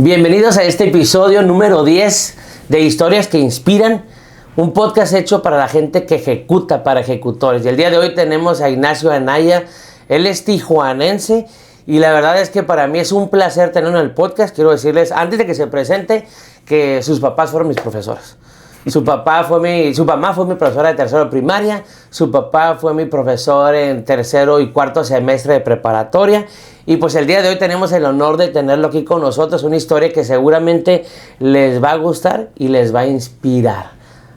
Bienvenidos a este episodio número 10 de Historias que Inspiran, un podcast hecho para la gente que ejecuta, para ejecutores. Y el día de hoy tenemos a Ignacio Anaya. Él es tijuanense y la verdad es que para mí es un placer tenerlo en el podcast. Quiero decirles, antes de que se presente, que sus papás fueron mis profesores. Su mamá fue mi profesora de tercero de primaria, su papá fue mi profesor en tercero y cuarto semestre de preparatoria. Y pues el día de hoy tenemos el honor de tenerlo aquí con nosotros, una historia que seguramente les va a gustar y les va a inspirar.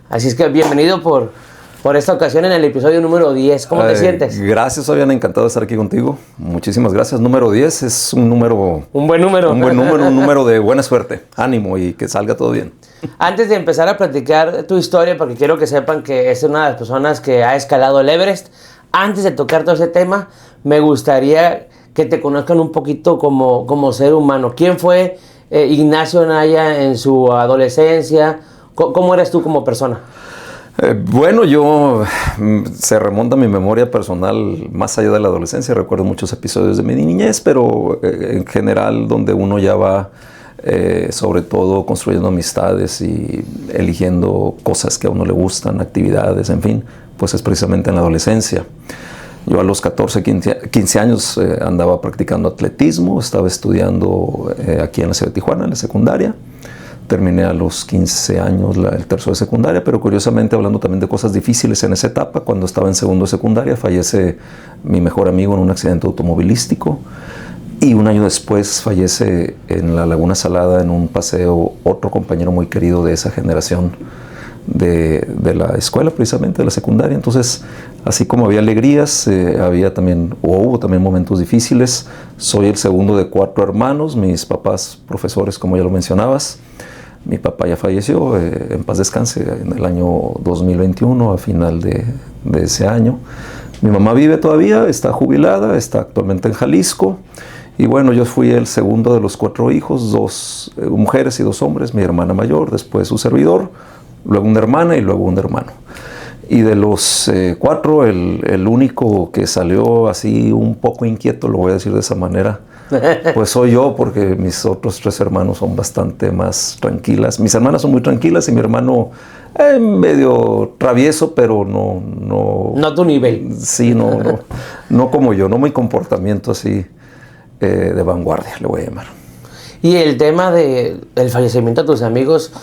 Así es que bienvenido por esta ocasión en el episodio número 10. ¿Cómo te sientes? Gracias, Fabián, encantado de estar aquí contigo. Muchísimas gracias. Número 10 es un número... Un buen número. Un buen número, un número de buena suerte, ánimo y que salga todo bien. Antes de empezar a platicar tu historia, porque quiero que sepan que es una de las personas que ha escalado el Everest, antes de tocar todo ese tema, me gustaría que te conozcan un poquito como ser humano. ¿Quién fue Ignacio Anaya en su adolescencia? ¿Cómo eres tú como persona? Bueno, se remonta a mi memoria personal más allá de la adolescencia. Recuerdo muchos episodios de mi niñez, pero en general donde uno ya va sobre todo construyendo amistades y eligiendo cosas que a uno le gustan, actividades, en fin, pues es precisamente en la adolescencia. Yo a los 14, 15 años andaba practicando atletismo, estaba estudiando aquí en la ciudad de Tijuana, en la secundaria. Terminé a los 15 años el tercero de secundaria, pero curiosamente hablando también de cosas difíciles en esa etapa, cuando estaba en segundo de secundaria fallece mi mejor amigo en un accidente automovilístico y un año después fallece en la Laguna Salada en un paseo otro compañero muy querido de esa generación de la escuela, precisamente de la secundaria. Entonces, así como había alegrías, hubo también momentos difíciles. Soy el segundo de 4 hermanos, mis papás profesores, como ya lo mencionabas. Mi papá ya falleció, en paz descanse, en el año 2021, a final de ese año. Mi mamá vive todavía, está jubilada, está actualmente en Jalisco. Y bueno, yo fui el segundo de los 4 hijos, 2 mujeres y 2 hombres, mi hermana mayor, después su servidor, luego una hermana y luego un hermano. Y de los 4, el único que salió así un poco inquieto, lo voy a decir de esa manera, pues soy yo, porque mis otros 3 hermanos son bastante más tranquilas. Mis hermanas son muy tranquilas y mi hermano medio travieso, pero no... No a tu nivel. Sí, no como yo, no mi comportamiento así de vanguardia, le voy a llamar. Y el tema del fallecimiento de tus amigos,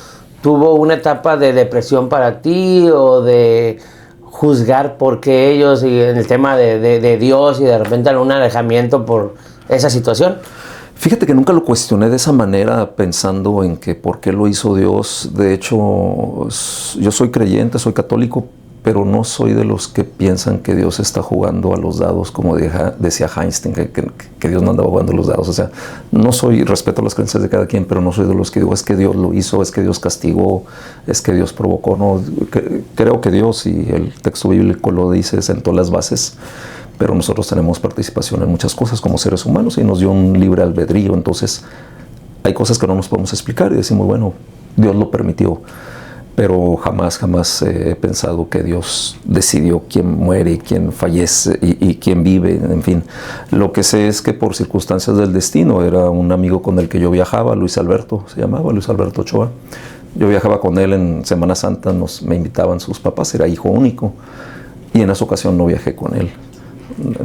¿tuvo una etapa de depresión para ti o de juzgar por qué ellos y en el tema de Dios y de repente un alejamiento por esa situación? Fíjate que nunca lo cuestioné de esa manera pensando en que por qué lo hizo Dios. De hecho, yo soy creyente, soy católico, pero no soy de los que piensan que Dios está jugando a los dados, como decía Einstein, que Dios no andaba jugando a los dados. O sea, respeto las creencias de cada quien, pero no soy de los que digo, es que Dios lo hizo, es que Dios castigó, es que Dios provocó. No, creo que Dios, y el texto bíblico lo dice, sentó las bases, pero nosotros tenemos participación en muchas cosas como seres humanos y nos dio un libre albedrío. Entonces, hay cosas que no nos podemos explicar y decimos, bueno, Dios lo permitió. Pero jamás he pensado que Dios decidió quién muere y quién fallece y quién vive, en fin. Lo que sé es que por circunstancias del destino, era un amigo con el que yo viajaba, Luis Alberto, se llamaba Luis Alberto Ochoa. Yo viajaba con él en Semana Santa, me invitaban sus papás, era hijo único, y en esa ocasión no viajé con él.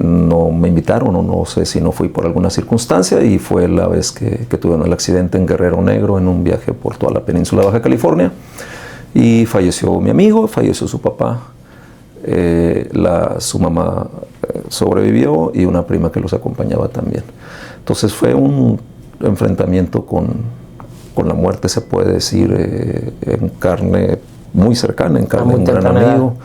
No me invitaron, o no sé si no fui por alguna circunstancia, y fue la vez que tuve el accidente en Guerrero Negro en un viaje por toda la península de Baja California. Y falleció mi amigo, falleció su papá, su mamá sobrevivió y una prima que los acompañaba también. Entonces fue un enfrentamiento con la muerte, se puede decir, en carne muy cercana, en carne de un gran amigo.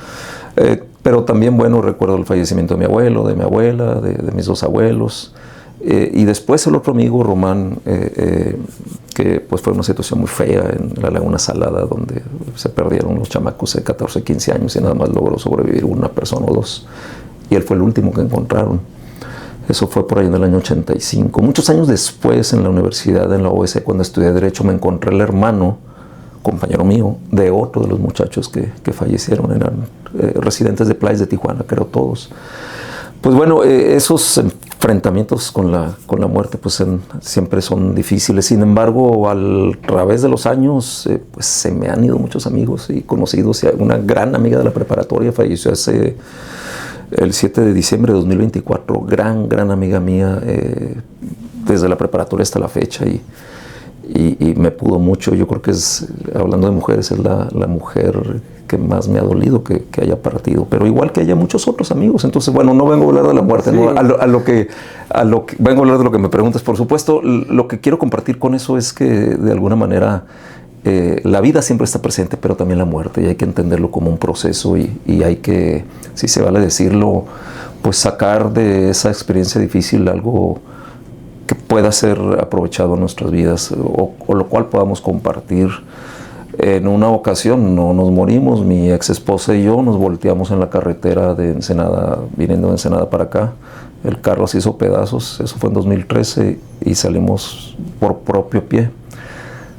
Pero también, bueno, recuerdo el fallecimiento de mi abuelo, de mi abuela, de mis 2 abuelos. Y después el otro amigo, Román, que pues fue una situación muy fea en la Laguna Salada, donde se perdieron los chamacos de 14, 15 años y nada más logró sobrevivir una persona o 2. Y él fue el último que encontraron. Eso fue por ahí en el año 85. Muchos años después, en la universidad, en la OEC, cuando estudié Derecho, me encontré el hermano, compañero mío, de otro de los muchachos que fallecieron. Eran residentes de playas de Tijuana, creo todos. Pues bueno, esos enfrentamientos con la muerte pues siempre son difíciles. Sin embargo, a través de los años pues se me han ido muchos amigos y conocidos. Y una gran amiga de la preparatoria falleció el 7 de diciembre de 2024. Gran amiga mía desde la preparatoria hasta la fecha y me pudo mucho. Yo creo que hablando de mujeres, es la mujer que más me ha dolido que haya partido, pero igual que haya muchos otros amigos. Entonces, bueno, no vengo a hablar de la muerte, sí. ¿No? a lo que vengo a hablar de lo que me preguntas, por supuesto. Lo que quiero compartir con eso es que de alguna manera la vida siempre está presente, pero también la muerte, y hay que entenderlo como un proceso y hay que, si se vale decirlo, pues sacar de esa experiencia difícil algo que pueda ser aprovechado en nuestras vidas o lo cual podamos compartir. En una ocasión no nos morimos, mi ex esposa y yo nos volteamos en la carretera de Ensenada, viniendo de Ensenada para acá. El carro se hizo pedazos, eso fue en 2013 y salimos por propio pie.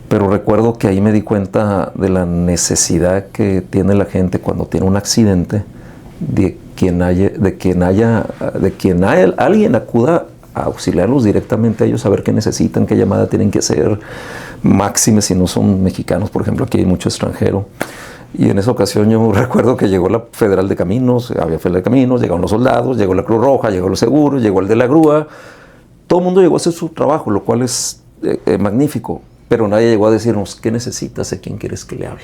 Pero recuerdo que ahí me di cuenta de la necesidad que tiene la gente cuando tiene un accidente, de quien alguien acuda a auxiliarlos directamente a ellos, saber qué necesitan, qué llamada tienen que hacer, máxime si no son mexicanos, por ejemplo, aquí hay mucho extranjero. Y en esa ocasión yo recuerdo que llegó la Federal de Caminos, había Federal de Caminos, llegaron los soldados, llegó la Cruz Roja, llegó los seguros, llegó el de la grúa. Todo el mundo llegó a hacer su trabajo, lo cual es magnífico, pero nadie llegó a decirnos qué necesitas, a quién quieres que le hable.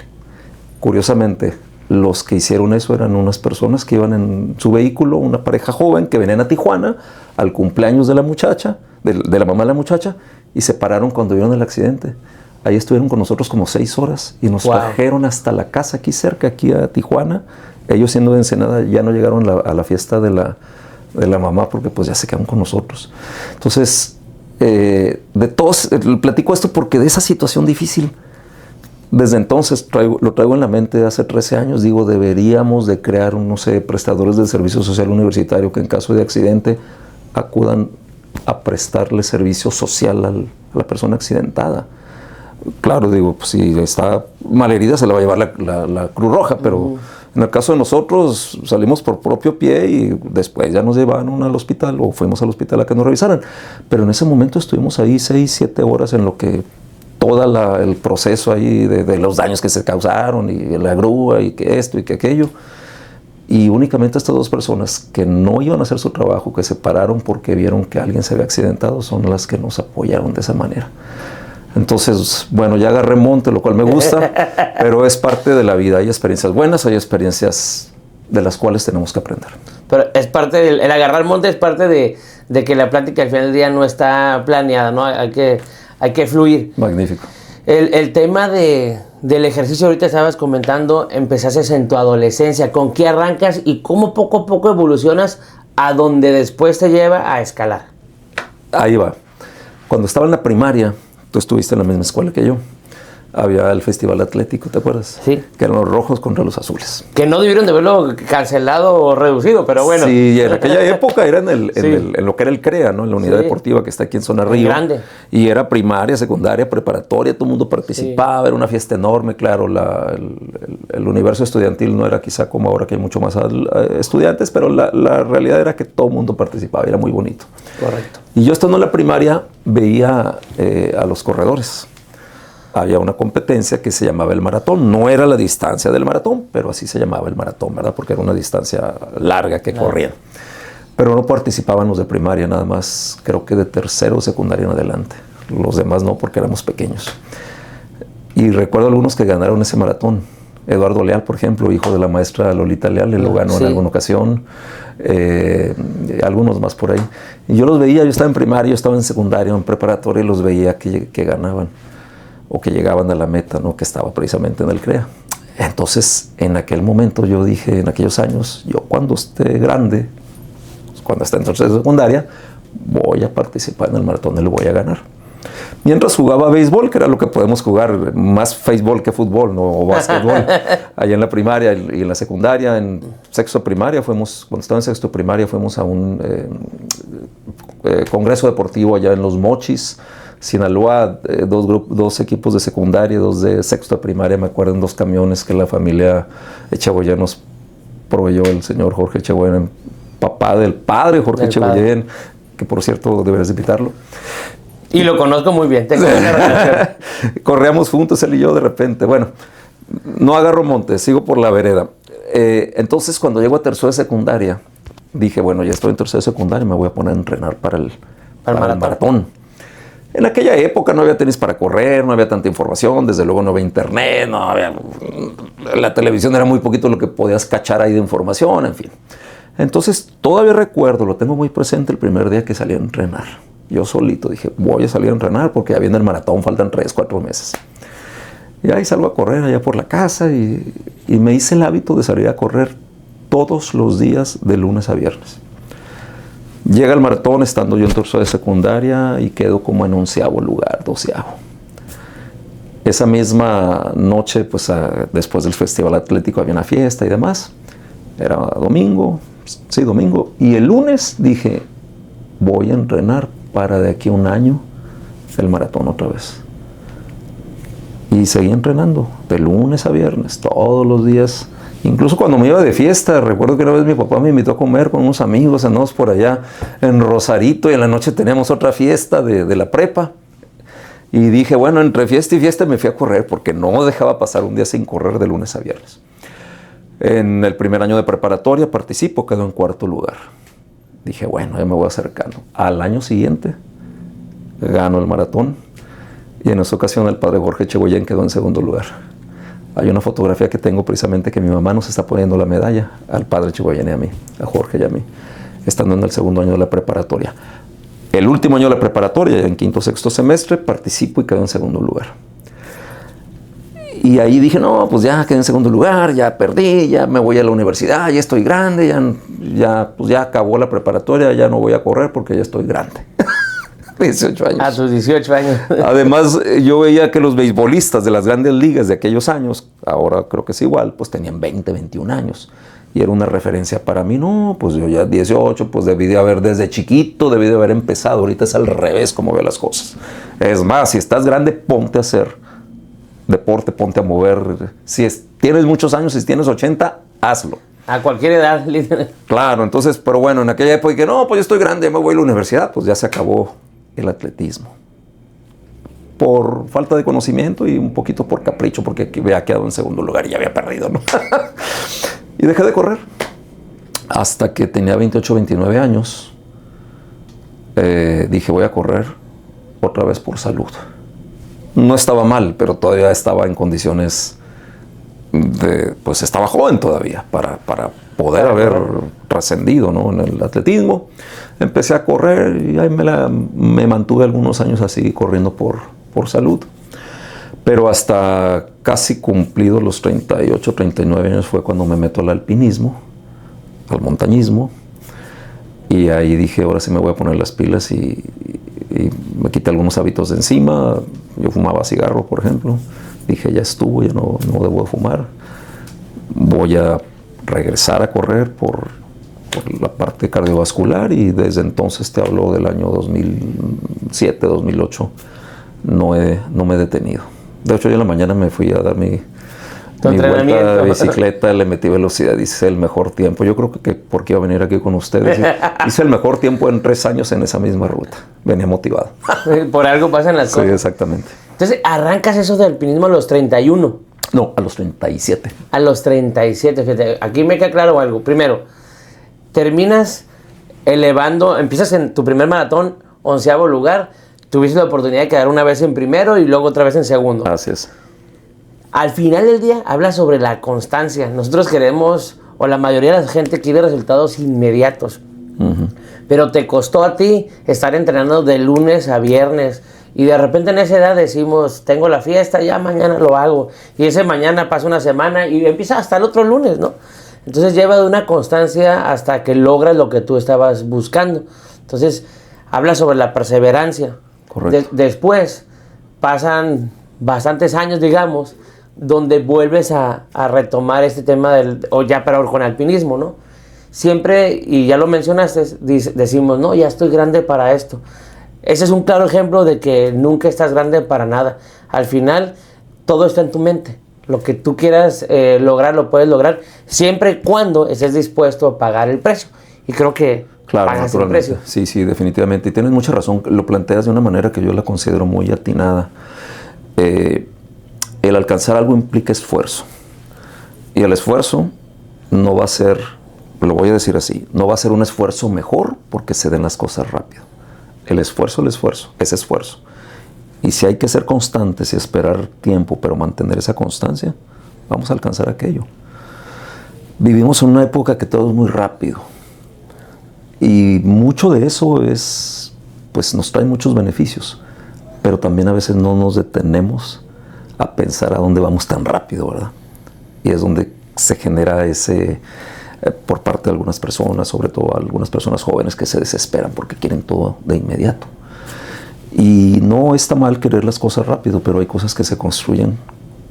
Curiosamente, los que hicieron eso eran unas personas que iban en su vehículo, una pareja joven que venían a Tijuana al cumpleaños de la muchacha, de la mamá de la muchacha, y se pararon cuando vieron el accidente. Ahí estuvieron con nosotros como 6 horas y nos trajeron hasta la casa aquí cerca, aquí a Tijuana. Ellos, siendo de Ensenada, ya no llegaron a la fiesta de la mamá porque pues ya se quedaron con nosotros. Entonces, de todos, platico esto porque de esa situación difícil, desde entonces lo traigo en la mente de hace 13 años. Digo, deberíamos de crear, no sé, prestadores del servicio social universitario que en caso de accidente acudan a prestarle servicio social a la persona accidentada. Claro, digo, pues si está malherida se la va a llevar la Cruz Roja, pero en el caso de nosotros salimos por propio pie y después ya nos llevaron al hospital o fuimos al hospital a que nos revisaran. Pero en ese momento estuvimos ahí 6, 7 horas en lo que todo el proceso ahí de los daños que se causaron y la grúa y que esto y que aquello. Y únicamente estas 2 personas que no iban a hacer su trabajo, que se pararon porque vieron que alguien se había accidentado, son las que nos apoyaron de esa manera. Entonces, bueno, ya agarré monte, lo cual me gusta, pero es parte de la vida. Hay experiencias buenas, hay experiencias de las cuales tenemos que aprender. Pero es parte el agarrar monte es parte de que la plática al final del día no está planeada, ¿no? Hay que fluir. Magnífico. El tema del ejercicio, ahorita estabas comentando, empezaste en tu adolescencia. ¿Con qué arrancas y cómo poco a poco evolucionas a donde después te lleva a escalar? Ahí va. Cuando estaba en la primaria, tú estuviste en la misma escuela que yo. Había el Festival Atlético, ¿te acuerdas? Sí. Que eran los rojos contra los azules. Que no debieron de haberlo cancelado o reducido, pero bueno. Sí, en aquella época era en lo que era el CREA, ¿no? En la unidad deportiva que está aquí en Zona Río. Grande. Y era primaria, secundaria, preparatoria, todo el mundo participaba, era una fiesta enorme, claro. El universo estudiantil no era quizá como ahora que hay mucho más estudiantes, pero la realidad era que todo el mundo participaba, era muy bonito. Correcto. Y yo estando en la primaria veía a los corredores. Había una competencia que se llamaba el maratón. No era la distancia del maratón, pero así se llamaba el maratón, ¿verdad? Porque era una distancia larga que corrían. Pero no participaban los de primaria, nada más, creo que de tercero o secundaria en adelante. Los demás no, porque éramos pequeños. Y recuerdo algunos que ganaron ese maratón. Eduardo Leal, por ejemplo, hijo de la maestra Lolita Leal, él lo ganó en alguna ocasión. Algunos más por ahí. Y yo los veía, yo estaba en primaria, yo estaba en secundaria, en preparatoria, y los veía que ganaban o que llegaban a la meta, ¿no? Que estaba precisamente en el CREA. Entonces, en aquel momento yo dije, en aquellos años, yo cuando esté grande, cuando esté en tercera secundaria, voy a participar en el maratón y lo voy a ganar. Mientras jugaba béisbol, que era lo que podemos jugar, más béisbol que fútbol, ¿no? O básquetbol, allá en la primaria y en la secundaria. En sexto de primaria cuando estaba en sexto de primaria fuimos a un congreso deportivo allá en Los Mochis, Sinaloa. 2 equipos de secundaria, 2 de sexto de primaria, me acuerdo, en 2 camiones que la familia Echegoyen nos proveyó, el señor Jorge Echegoyen papá del padre Jorge Del Chegoyen, que por cierto deberías invitarlo. Y lo conozco muy bien, tengo una relación. Corríamos juntos él y yo de repente. Bueno, no agarro monte, sigo por la vereda. Entonces cuando llego a tercero de secundaria, dije, bueno, ya estoy en tercero de secundaria, me voy a poner a entrenar para el maratón. En aquella época no había tenis para correr, no había tanta información, desde luego no había internet, no había... La televisión era muy poquito lo que podías cachar ahí de información, en fin. Entonces, todavía recuerdo, lo tengo muy presente el primer día que salí a entrenar. Yo solito dije, voy a salir a entrenar porque ya viene el maratón, faltan 3, 4 meses. Y ahí salgo a correr allá por la casa y me hice el hábito de salir a correr todos los días de lunes a viernes. Llega el maratón estando yo en tercero de secundaria y quedo como en 11º lugar, 12º. Esa misma noche, pues después del Festival Atlético había una fiesta y demás. Era domingo, sí, domingo. Y el lunes dije, voy a entrenar para de aquí a un año el maratón otra vez. Y seguí entrenando de lunes a viernes, todos los días. Incluso cuando me iba de fiesta, recuerdo que una vez mi papá me invitó a comer con unos amigos, andamos por allá en Rosarito y en la noche teníamos otra fiesta de la prepa. Y dije, bueno, entre fiesta y fiesta me fui a correr porque no dejaba pasar un día sin correr de lunes a viernes. En el primer año de preparatoria participo, quedo en 4º lugar. Dije, bueno, ya me voy acercando. Al año siguiente gano el maratón y en esa ocasión el padre Jorge Chegoyen quedó en 2º lugar. Hay una fotografía que tengo precisamente que mi mamá nos está poniendo la medalla al padre Chegoyen y a mí, a Jorge y a mí, estando en el 2º año de la preparatoria. El último año de la preparatoria, en 5º, 6º semestre, participo y quedo en 2º lugar. Y ahí dije, no, pues ya quedé en 2º lugar, ya perdí, ya me voy a la universidad, ya estoy grande, ya acabó la preparatoria, ya no voy a correr porque ya estoy grande. 18 años. A tus 18 años. Además, yo veía que los beisbolistas de las grandes ligas de aquellos años, ahora creo que es igual, pues tenían 20, 21 años. Y era una referencia para mí. No, pues yo ya 18, pues debí de haber desde chiquito, debí de haber empezado. Ahorita es al revés como veo las cosas. Es más, si estás grande, ponte a hacer deporte, ponte a mover. Tienes muchos años, si tienes 80, hazlo. A cualquier edad, líder. Claro, entonces, pero bueno, en aquella época dije, no, pues yo estoy grande, me voy a la universidad, pues ya se acabó el atletismo. Por falta de conocimiento y un poquito por capricho, porque había quedado en 2º lugar y ya había perdido, ¿no? Y dejé de correr. Hasta que tenía 28, 29 años, dije, voy a correr otra vez por salud. No estaba mal, pero todavía estaba en condiciones pues estaba joven todavía para poder haber trascendido, ¿no?, en el atletismo. Empecé a correr y ahí me mantuve algunos años así corriendo por salud. Pero hasta casi cumplidos los 38, 39 años fue cuando me meto al alpinismo, al montañismo. Y ahí dije, ahora sí me voy a poner las pilas y me quité algunos hábitos de encima. Yo fumaba cigarro, por ejemplo. Dije, ya estuvo, ya no debo fumar. Voy a regresar a correr por la parte cardiovascular y desde entonces, te hablo del año 2007, 2008, no me he detenido. De hecho, yo en la mañana me fui a dar mi vuelta de bicicleta, le metí velocidad, hice el mejor tiempo. Yo creo que porque iba a venir aquí con ustedes, hice el mejor tiempo en 3 años en esa misma ruta. Venía motivado. Por algo pasan las cosas. Sí, exactamente. Entonces, arrancas eso del alpinismo a los 31. No, a los 37. A los 37, fíjate. Aquí me queda claro algo. Primero, terminas empiezas en tu primer maratón, 11º lugar. Tuviste la oportunidad de quedar una vez en primero y luego otra vez en segundo. Así es. Al final del día, habla sobre la constancia. Nosotros queremos, o la mayoría de la gente quiere resultados inmediatos. Uh-huh. Pero te costó a ti estar entrenando de lunes a viernes. Y de repente en esa edad decimos, tengo la fiesta, ya mañana lo hago. Y ese mañana pasa una semana y empieza hasta el otro lunes, ¿no? Entonces lleva de una constancia hasta que logras lo que tú estabas buscando. Entonces, habla sobre la perseverancia. Correcto. Después pasan bastantes años, digamos, donde vuelves a retomar este tema o ya pero con alpinismo, ¿no? Siempre, y ya lo mencionaste, decimos, no, ya estoy grande para esto. Ese es un claro ejemplo de que nunca estás grande para nada. Al final, todo está en tu mente. Lo que tú quieras lograr, lo puedes lograr, siempre y cuando estés dispuesto a pagar el precio. y creo que Claro, pagas el naturalmente. precio. Sí, sí, definitivamente. Y tienes mucha razón. Lo planteas de una manera que yo la considero muy atinada. El alcanzar algo implica esfuerzo. Y el esfuerzo no va a ser, lo voy a decir así, no va a ser un esfuerzo mejor porque se den las cosas rápido. El esfuerzo es esfuerzo. Y si hay que ser constantes y esperar tiempo, pero mantener esa constancia, vamos a alcanzar aquello. Vivimos en una época que todo es muy rápido. Y mucho de eso pues nos trae muchos beneficios. Pero también a veces no nos detenemos a pensar a dónde vamos tan rápido, ¿verdad? Y es donde se genera por parte de algunas personas, sobre todo algunas personas jóvenes que se desesperan porque quieren todo de inmediato. Y no está mal querer las cosas rápido, pero hay cosas que se construyen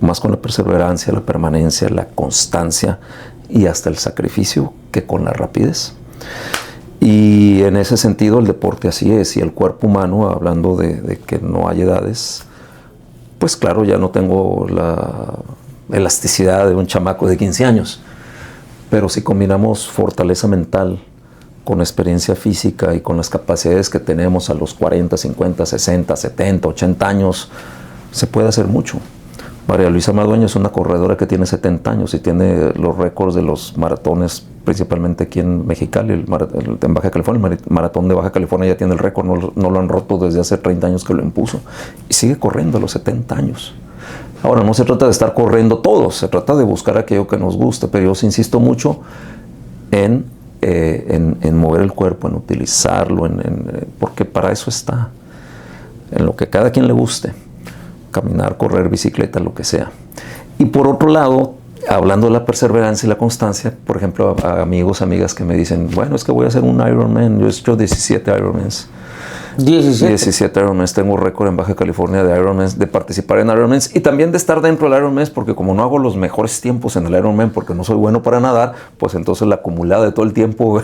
más con la perseverancia, la permanencia, la constancia y hasta el sacrificio que con la rapidez. Y en ese sentido el deporte así es, y el cuerpo humano, hablando de que no hay edades, pues claro, ya no tengo la elasticidad de un chamaco de 15 años, pero si combinamos fortaleza mental con experiencia física y con las capacidades que tenemos a los 40, 50, 60, 70, 80 años, se puede hacer mucho. María Luisa Madueño es una corredora que tiene 70 años y tiene los récords de los maratones, principalmente aquí en Mexicali, en Baja California. El maratón de Baja California ya tiene el récord, no lo han roto desde hace 30 años que lo impuso. Y sigue corriendo a los 70 años. Ahora, no se trata de estar corriendo todos, se trata de buscar aquello que nos guste, pero yo insisto mucho en mover el cuerpo, en utilizarlo, porque para eso está, en lo que cada quien le guste. Caminar, correr, bicicleta, lo que sea. Y por otro lado, hablando de la perseverancia y la constancia, por ejemplo, a amigos, amigas que me dicen, bueno, es que voy a hacer un Ironman. Yo he hecho 17 Ironmans. 17 Ironmans. Tengo récord en Baja California de Ironmans, de participar en Ironmans y también de estar dentro del Ironman, porque como no hago los mejores tiempos en el Ironman porque no soy bueno para nadar, pues entonces la acumulada de todo el tiempo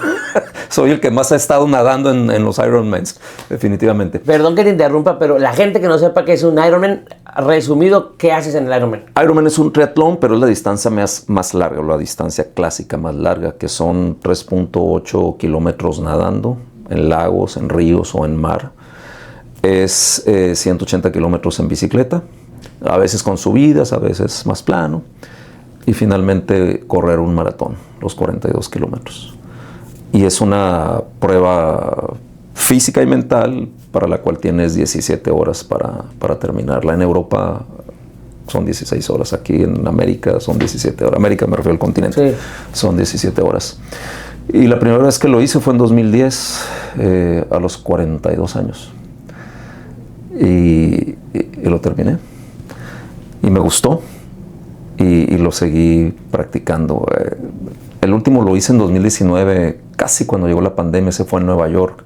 soy el que más ha estado nadando en los Ironmans, definitivamente. Perdón que te interrumpa, pero la gente que no sepa qué es un Ironman, resumido, ¿qué haces en el Ironman? Ironman es un triatlón, pero es la distancia más larga, la distancia clásica más larga, que son 3.8 kilómetros nadando, en lagos, en ríos o en mar. Es 180 kilómetros en bicicleta, a veces con subidas, a veces más plano. Y finalmente correr un maratón, los 42 kilómetros. Y es una prueba física y mental para la cual tienes 17 horas para terminarla. En Europa son 16 horas, aquí en América son 17 horas. América me refiero al continente, sí. Son 17 horas. Y la primera vez que lo hice fue en 2010, a los 42 años. Y lo terminé. Y me gustó. Y lo seguí practicando. El último lo hice en 2019, casi cuando llegó la pandemia. Se fue en Nueva York,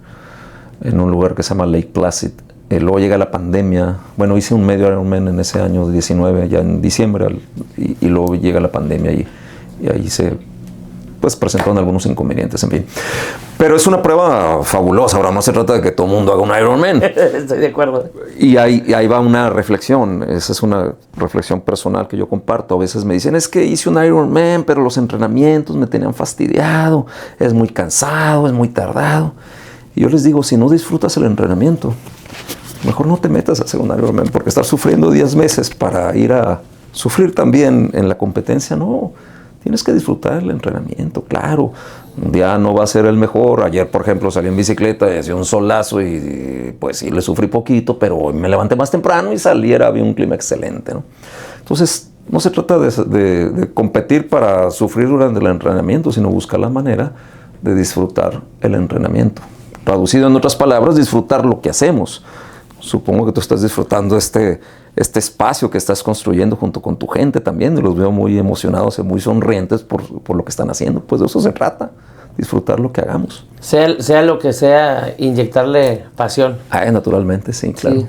en un lugar que se llama Lake Placid. Luego llega la pandemia. Bueno, hice un medio Ironman en ese año 19, ya en diciembre. Y luego llega la pandemia y ahí se presentaron algunos inconvenientes, en fin. Pero es una prueba fabulosa. Ahora no se trata de que todo el mundo haga un Ironman. Estoy de acuerdo. Y ahí va una reflexión. Esa es una reflexión personal que yo comparto. A veces me dicen, es que hice un Ironman, pero los entrenamientos me tenían fastidiado. Es muy cansado, es muy tardado. Y yo les digo, si no disfrutas el entrenamiento, mejor no te metas a hacer un Ironman, porque estar sufriendo 10 meses para ir a sufrir también en la competencia, no. Tienes que disfrutar el entrenamiento, claro. Un día no va a ser el mejor. Ayer, por ejemplo, salí en bicicleta y hacía un solazo y pues sí, le sufrí poquito, pero hoy me levanté más temprano y había un clima excelente, ¿no? Entonces, no se trata de competir para sufrir durante el entrenamiento, sino buscar la manera de disfrutar el entrenamiento. Traducido en otras palabras, disfrutar lo que hacemos. Supongo que tú estás disfrutando este espacio que estás construyendo junto con tu gente también, y los veo muy emocionados y muy sonrientes por lo que están haciendo. Pues de eso se trata, disfrutar lo que hagamos. Sea lo que sea, inyectarle pasión. Naturalmente, sí, claro. Sí.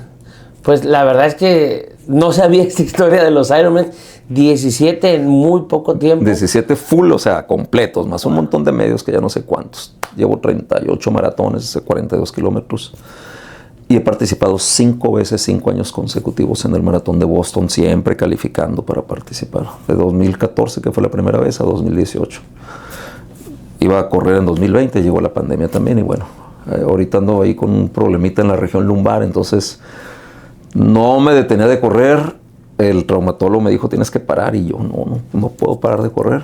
Pues la verdad es que no sabía esta historia de los Ironman. 17 en muy poco tiempo. 17 full, o sea, completos, más un montón de medios que ya no sé cuántos. Llevo 38 maratones de 42 kilómetros. Y he participado 5 veces, 5 años consecutivos en el maratón de Boston, siempre calificando para participar. De 2014, que fue la primera vez, a 2018. iba a correr en 2020, llegó la pandemia también y bueno, ahorita ando ahí con un problemita en la región lumbar, entonces no me detenía de correr. El traumatólogo me dijo, tienes que parar, y yo no puedo parar de correr.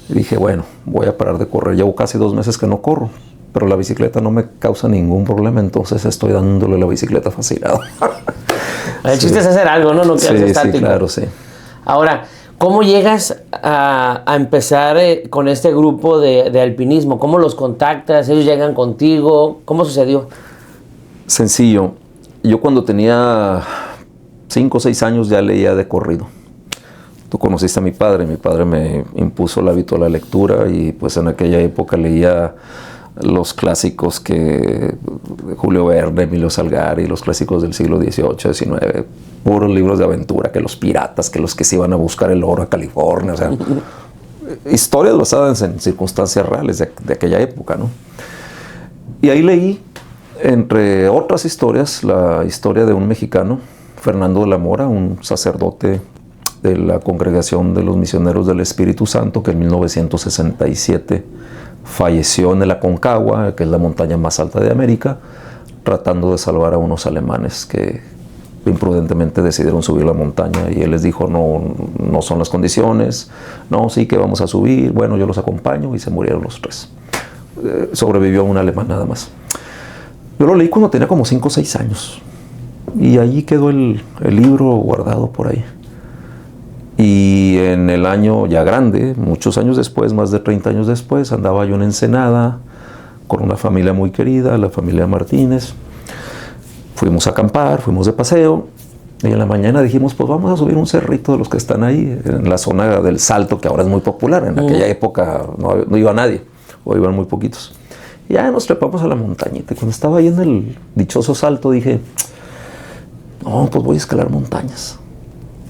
Y dije, bueno, voy a parar de correr. Llevo casi 2 meses que no corro, pero la bicicleta no me causa ningún problema, entonces estoy dándole la bicicleta fascinado. El chiste es hacer algo, ¿no? No quedarse estático. Sí, claro, sí. Ahora, ¿cómo llegas a empezar con este grupo de alpinismo? ¿Cómo los contactas? ¿Ellos llegan contigo? ¿Cómo sucedió? Sencillo. Yo cuando tenía 5 o 6 años ya leía de corrido. Tú conociste a mi padre me impuso el hábito de la lectura y pues en aquella época leía los clásicos que Julio Verne, Emilio Salgari, los clásicos del siglo XVIII, XIX, puros libros de aventura, que los piratas, que los que se iban a buscar el oro a California, o sea, historias basadas en circunstancias reales de aquella época, ¿no? Y ahí leí, entre otras historias, la historia de un mexicano, Fernando de la Mora, un sacerdote de la Congregación de los Misioneros del Espíritu Santo, que en 1967 falleció en el Aconcagua, que es la montaña más alta de América, tratando de salvar a unos alemanes que imprudentemente decidieron subir la montaña, y él les dijo, no son las condiciones, no, sí que vamos a subir, bueno, yo los acompaño, y se murieron los 3. Sobrevivió un alemán nada más. Yo lo leí cuando tenía como 5 o 6 años, y allí quedó el libro guardado por ahí. Y en el año ya grande, muchos años después, más de 30 años después, andaba yo en Ensenada con una familia muy querida, la familia Martínez. Fuimos a acampar, fuimos de paseo, y en la mañana dijimos, pues vamos a subir un cerrito de los que están ahí, en la zona del Salto, que ahora es muy popular. En aquella época no iba nadie, o iban muy poquitos. Y ya nos trepamos a la montañita. Y cuando estaba ahí en el dichoso Salto, dije, no, pues voy a escalar montañas.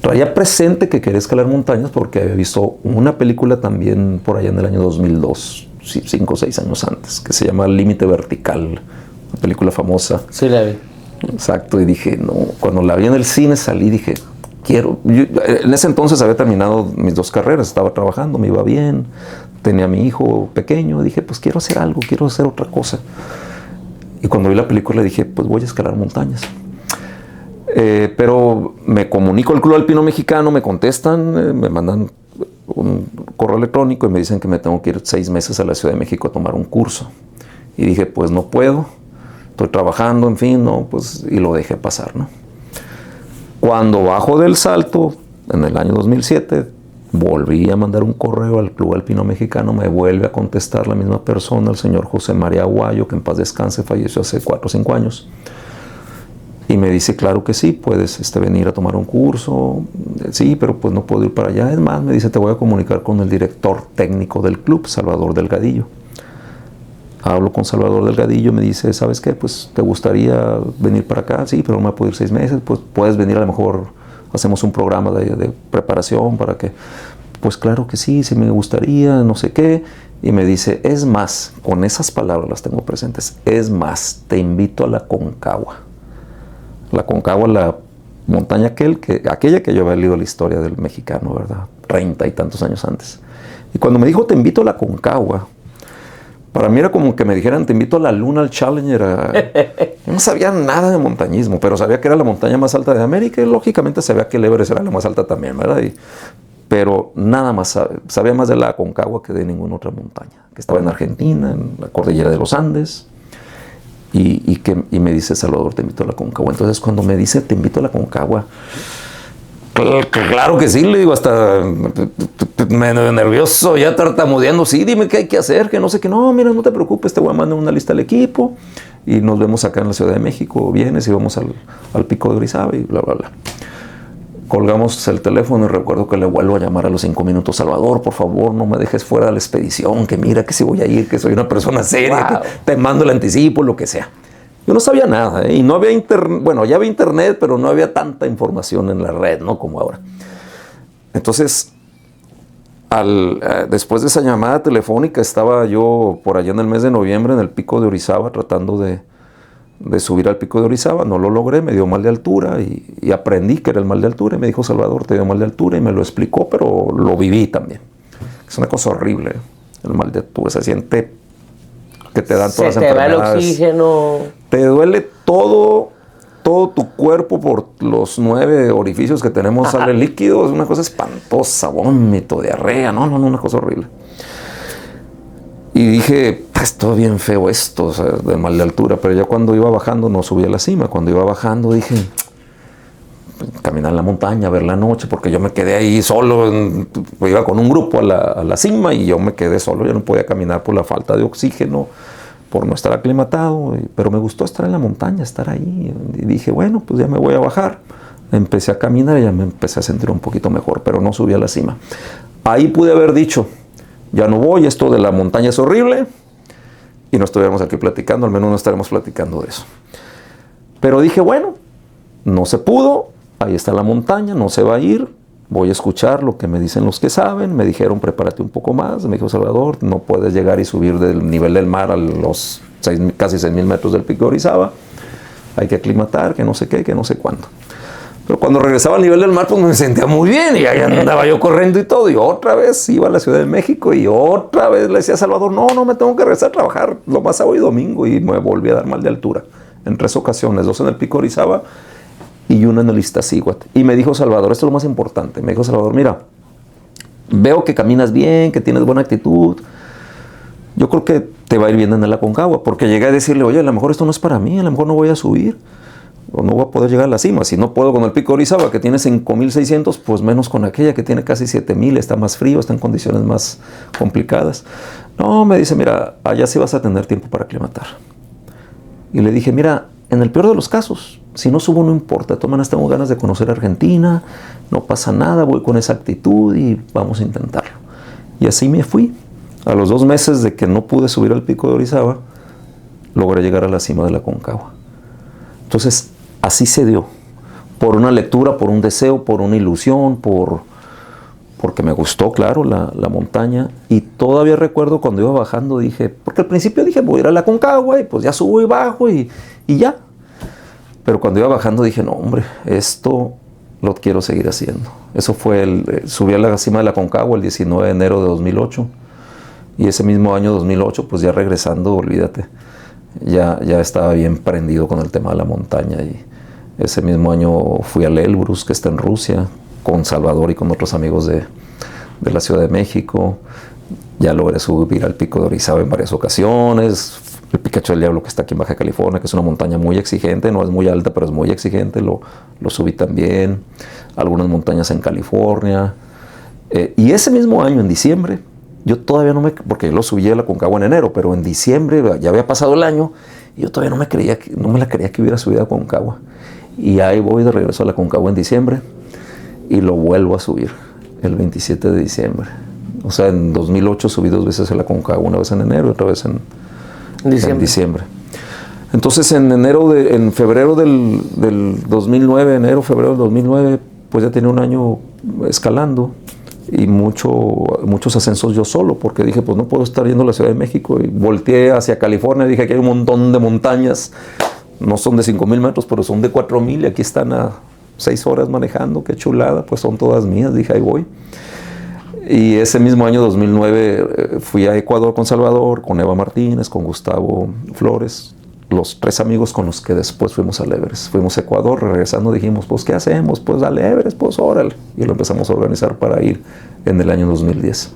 Traía presente que quería escalar montañas porque había visto una película también por allá en el año 2002, 5 o 6 años antes, que se llama Límite Vertical, una película famosa. Sí, la vi. Exacto, y dije, no, cuando la vi en el cine salí, dije, quiero. En ese entonces había terminado mis 2 carreras, estaba trabajando, me iba bien, tenía a mi hijo pequeño, dije, pues quiero hacer algo, quiero hacer otra cosa. Y cuando vi la película dije, pues voy a escalar montañas. Pero me comunico al Club Alpino Mexicano, me contestan, me mandan un correo electrónico y me dicen que me tengo que ir 6 meses a la Ciudad de México a tomar un curso. Y dije, pues no puedo, estoy trabajando, en fin, no, pues, y lo dejé pasar, ¿no? Cuando bajo del Salto, en el año 2007, volví a mandar un correo al Club Alpino Mexicano, me vuelve a contestar la misma persona, el señor José María Aguayo, que en paz descanse, falleció hace 4 o 5 años. Y me dice, claro que sí, puedes venir a tomar un curso. Sí, pero pues no puedo ir para allá. Es más, me dice, te voy a comunicar con el director técnico del club, Salvador Delgadillo. Hablo con Salvador Delgadillo, me dice, ¿sabes qué? Pues te gustaría venir para acá. Sí, pero no me puedo ir 6 meses. Pues puedes venir, a lo mejor hacemos un programa de preparación para que... Pues claro que sí, sí me gustaría, no sé qué. Y me dice, es más, con esas palabras las tengo presentes, es más, te invito a la Aconcagua. La Aconcagua, la montaña aquella que yo había leído la historia del mexicano, ¿verdad? 30 y tantos años antes. Y cuando me dijo, te invito a la Aconcagua, para mí era como que me dijeran, te invito a la luna, al Challenger. Yo no sabía nada de montañismo, pero sabía que era la montaña más alta de América y lógicamente sabía que el Everest era la más alta también, ¿verdad? Pero nada más, sabía más de la Aconcagua que de ninguna otra montaña, que estaba en Argentina, en la cordillera de los Andes. Y me dice, Salvador, te invito a la Aconcagua. Entonces, cuando me dice, te invito a la Aconcagua, claro que sí, le digo, hasta medio nervioso, ya tartamudeando, sí, dime qué hay que hacer, que no sé qué. No, mira, no te preocupes, te voy a mandar una lista al equipo y nos vemos acá en la Ciudad de México, vienes y vamos al Pico de Orizaba y bla, bla, bla. Colgamos el teléfono y recuerdo que le vuelvo a llamar a los 5 minutos. Salvador, por favor, no me dejes fuera de la expedición, que mira que si voy a ir, que soy una persona seria, wow, que te mando el anticipo, lo que sea. Yo no sabía nada, y no había internet, bueno, ya había internet, pero no había tanta información en la red, ¿no? Como ahora. Entonces, después de esa llamada telefónica, estaba yo por allá en el mes de noviembre en el Pico de Orizaba tratando de subir al Pico de Orizaba. No lo logré, me dio mal de altura y aprendí que era el mal de altura y me dijo, Salvador, te dio mal de altura, y me lo explicó, pero lo viví también. Es una cosa horrible. el mal de altura, se siente que te dan todas las Se te va el enfermedades. oxígeno. Te duele todo tu cuerpo por los 9 orificios que tenemos, sale líquido, es una cosa espantosa, vómito, diarrea, no, una cosa horrible. Y dije, pues todo bien feo esto, o sea, del mal de altura, pero ya cuando iba bajando no subí a la cima, cuando iba bajando dije, caminar en la montaña, ver la noche, porque yo me quedé ahí solo, iba con un grupo a la cima y yo me quedé solo, yo no podía caminar por la falta de oxígeno, por no estar aclimatado, pero me gustó estar en la montaña, estar ahí, y dije, bueno, pues ya me voy a bajar. Empecé a caminar y ya me empecé a sentir un poquito mejor, pero no subí a la cima. Ahí pude haber dicho, ya no voy, esto de la montaña es horrible, y no estuviéramos aquí platicando, al menos no estaremos platicando de eso. Pero dije, bueno, no se pudo, ahí está la montaña, no se va a ir, voy a escuchar lo que me dicen los que saben. Me dijeron, prepárate un poco más. Me dijo, Salvador, no puedes llegar y subir del nivel del mar a los casi 6,000 metros del Pico de Orizaba. Hay que aclimatar, que no sé qué, que no sé cuándo. Pero cuando regresaba al nivel del mar, pues me sentía muy bien. Y ahí andaba yo corriendo y todo. Y otra vez iba a la Ciudad de México y otra vez le decía a Salvador, no me tengo que regresar a trabajar. Lo más sábado y domingo. Y me volví a dar mal de altura. En 3 ocasiones, 2 en el Pico de Orizaba y 1 en el Iztaccíhuatl. Y me dijo Salvador, esto es lo más importante, me dijo Salvador, mira, veo que caminas bien, que tienes buena actitud, yo creo que te va a ir bien en el Aconcagua, porque llegué a decirle, oye, a lo mejor esto no es para mí, a lo mejor no voy a subir, o no voy a poder llegar a la cima, si no puedo con el Pico de Orizaba, que tiene 5,600, pues menos con aquella que tiene casi 7,000, está más frío, está en condiciones más complicadas. No, me dice, mira, allá sí vas a tener tiempo para aclimatar. Y le dije, mira, en el peor de los casos, si no subo no importa, de todas maneras tengo ganas de conocer Argentina, no pasa nada, voy con esa actitud y vamos a intentarlo. Y así me fui. A los 2 meses de que no pude subir al Pico de Orizaba, logré llegar a la cima de la Aconcagua. Entonces, así se dio. Por una lectura, por un deseo, por una ilusión, porque me gustó, claro, la montaña. Y todavía recuerdo cuando iba bajando, dije, porque al principio dije, voy a ir a la Aconcagua y pues ya subo y bajo y ya. Pero cuando iba bajando dije, no, hombre, esto lo quiero seguir haciendo. Eso fue subí a la cima de la Aconcagua el 19 de enero de 2008. Y ese mismo año 2008, pues ya regresando, olvídate, ya estaba bien prendido con el tema de la montaña. Y ese mismo año fui al Elbrus, que está en Rusia, con Salvador y con otros amigos de la Ciudad de México. Ya logré subir al Pico de Orizaba en varias ocasiones. El Picacho del Diablo, que está aquí en Baja California, que es una montaña muy exigente, no es muy alta, pero es muy exigente, lo subí también. Algunas montañas en California. Y ese mismo año, en diciembre, yo todavía porque yo lo subí a la Aconcagua en enero, pero en diciembre ya había pasado el año y yo todavía no me la creía que hubiera subido a Aconcagua. Y ahí voy de regreso a la Aconcagua en diciembre y lo vuelvo a subir el 27 de diciembre. O sea, en 2008 subí 2 veces a la Aconcagua, una vez en enero y otra vez en diciembre. Entonces en febrero del 2009, febrero del 2009, pues ya tenía un año escalando y muchos ascensos yo solo, porque dije, pues no puedo estar yendo a la Ciudad de México. Y volteé hacia California, dije que hay un montón de montañas, no son de 5,000 metros, pero son de 4,000 y aquí están a 6 horas manejando, qué chulada, pues son todas mías, dije, ahí voy. Y ese mismo año 2009 fui a Ecuador con Salvador, con Eva Martínez, con Gustavo Flores, los 3 amigos con los que después fuimos al Everest. Fuimos a Ecuador, regresando dijimos, pues ¿qué hacemos? Pues al Everest, pues órale. Y lo empezamos a organizar para ir en el año 2010.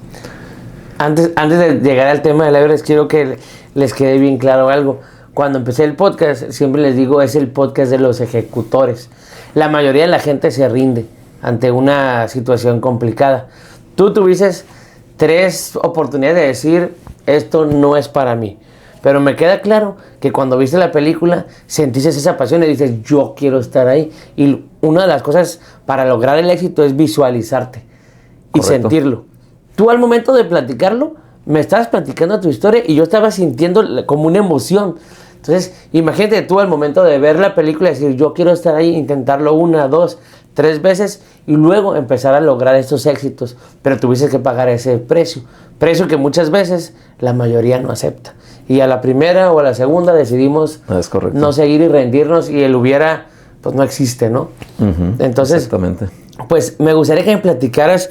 Antes de llegar al tema del Everest, quiero que les quede bien claro algo. Cuando empecé el podcast, siempre les digo, es el podcast de los ejecutores. La mayoría de la gente se rinde ante una situación complicada. Tú tuviste 3 oportunidades de decir, esto no es para mí. Pero me queda claro que cuando viste la película, sentiste esa pasión y dices, yo quiero estar ahí. Y una de las cosas para lograr el éxito es visualizarte y sentirlo. Tú al momento de platicarlo, me estabas platicando tu historia y yo estaba sintiendo como una emoción. Entonces, imagínate tú al momento de ver la película y decir, yo quiero estar ahí, intentarlo 1, 2, 3 veces y luego empezar a lograr estos éxitos. Pero tuviste que pagar ese precio que muchas veces la mayoría no acepta. Y a la primera o a la segunda decidimos no seguir y rendirnos y el hubiera, pues no existe, ¿no? Entonces, exactamente. Pues me gustaría que me platicaras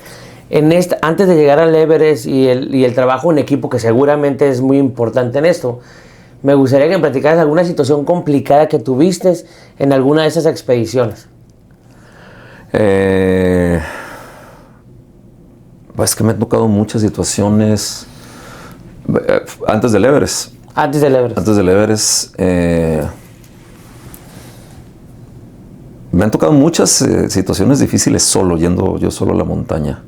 Antes de llegar al Everest y el trabajo en equipo, que seguramente es muy importante en esto, me gustaría que me platicaras alguna situación complicada que tuviste en alguna de esas expediciones. Pues que me han tocado muchas situaciones antes del Everest. Antes del Everest. Antes del Everest. Me han tocado muchas situaciones difíciles yendo yo solo a la montaña.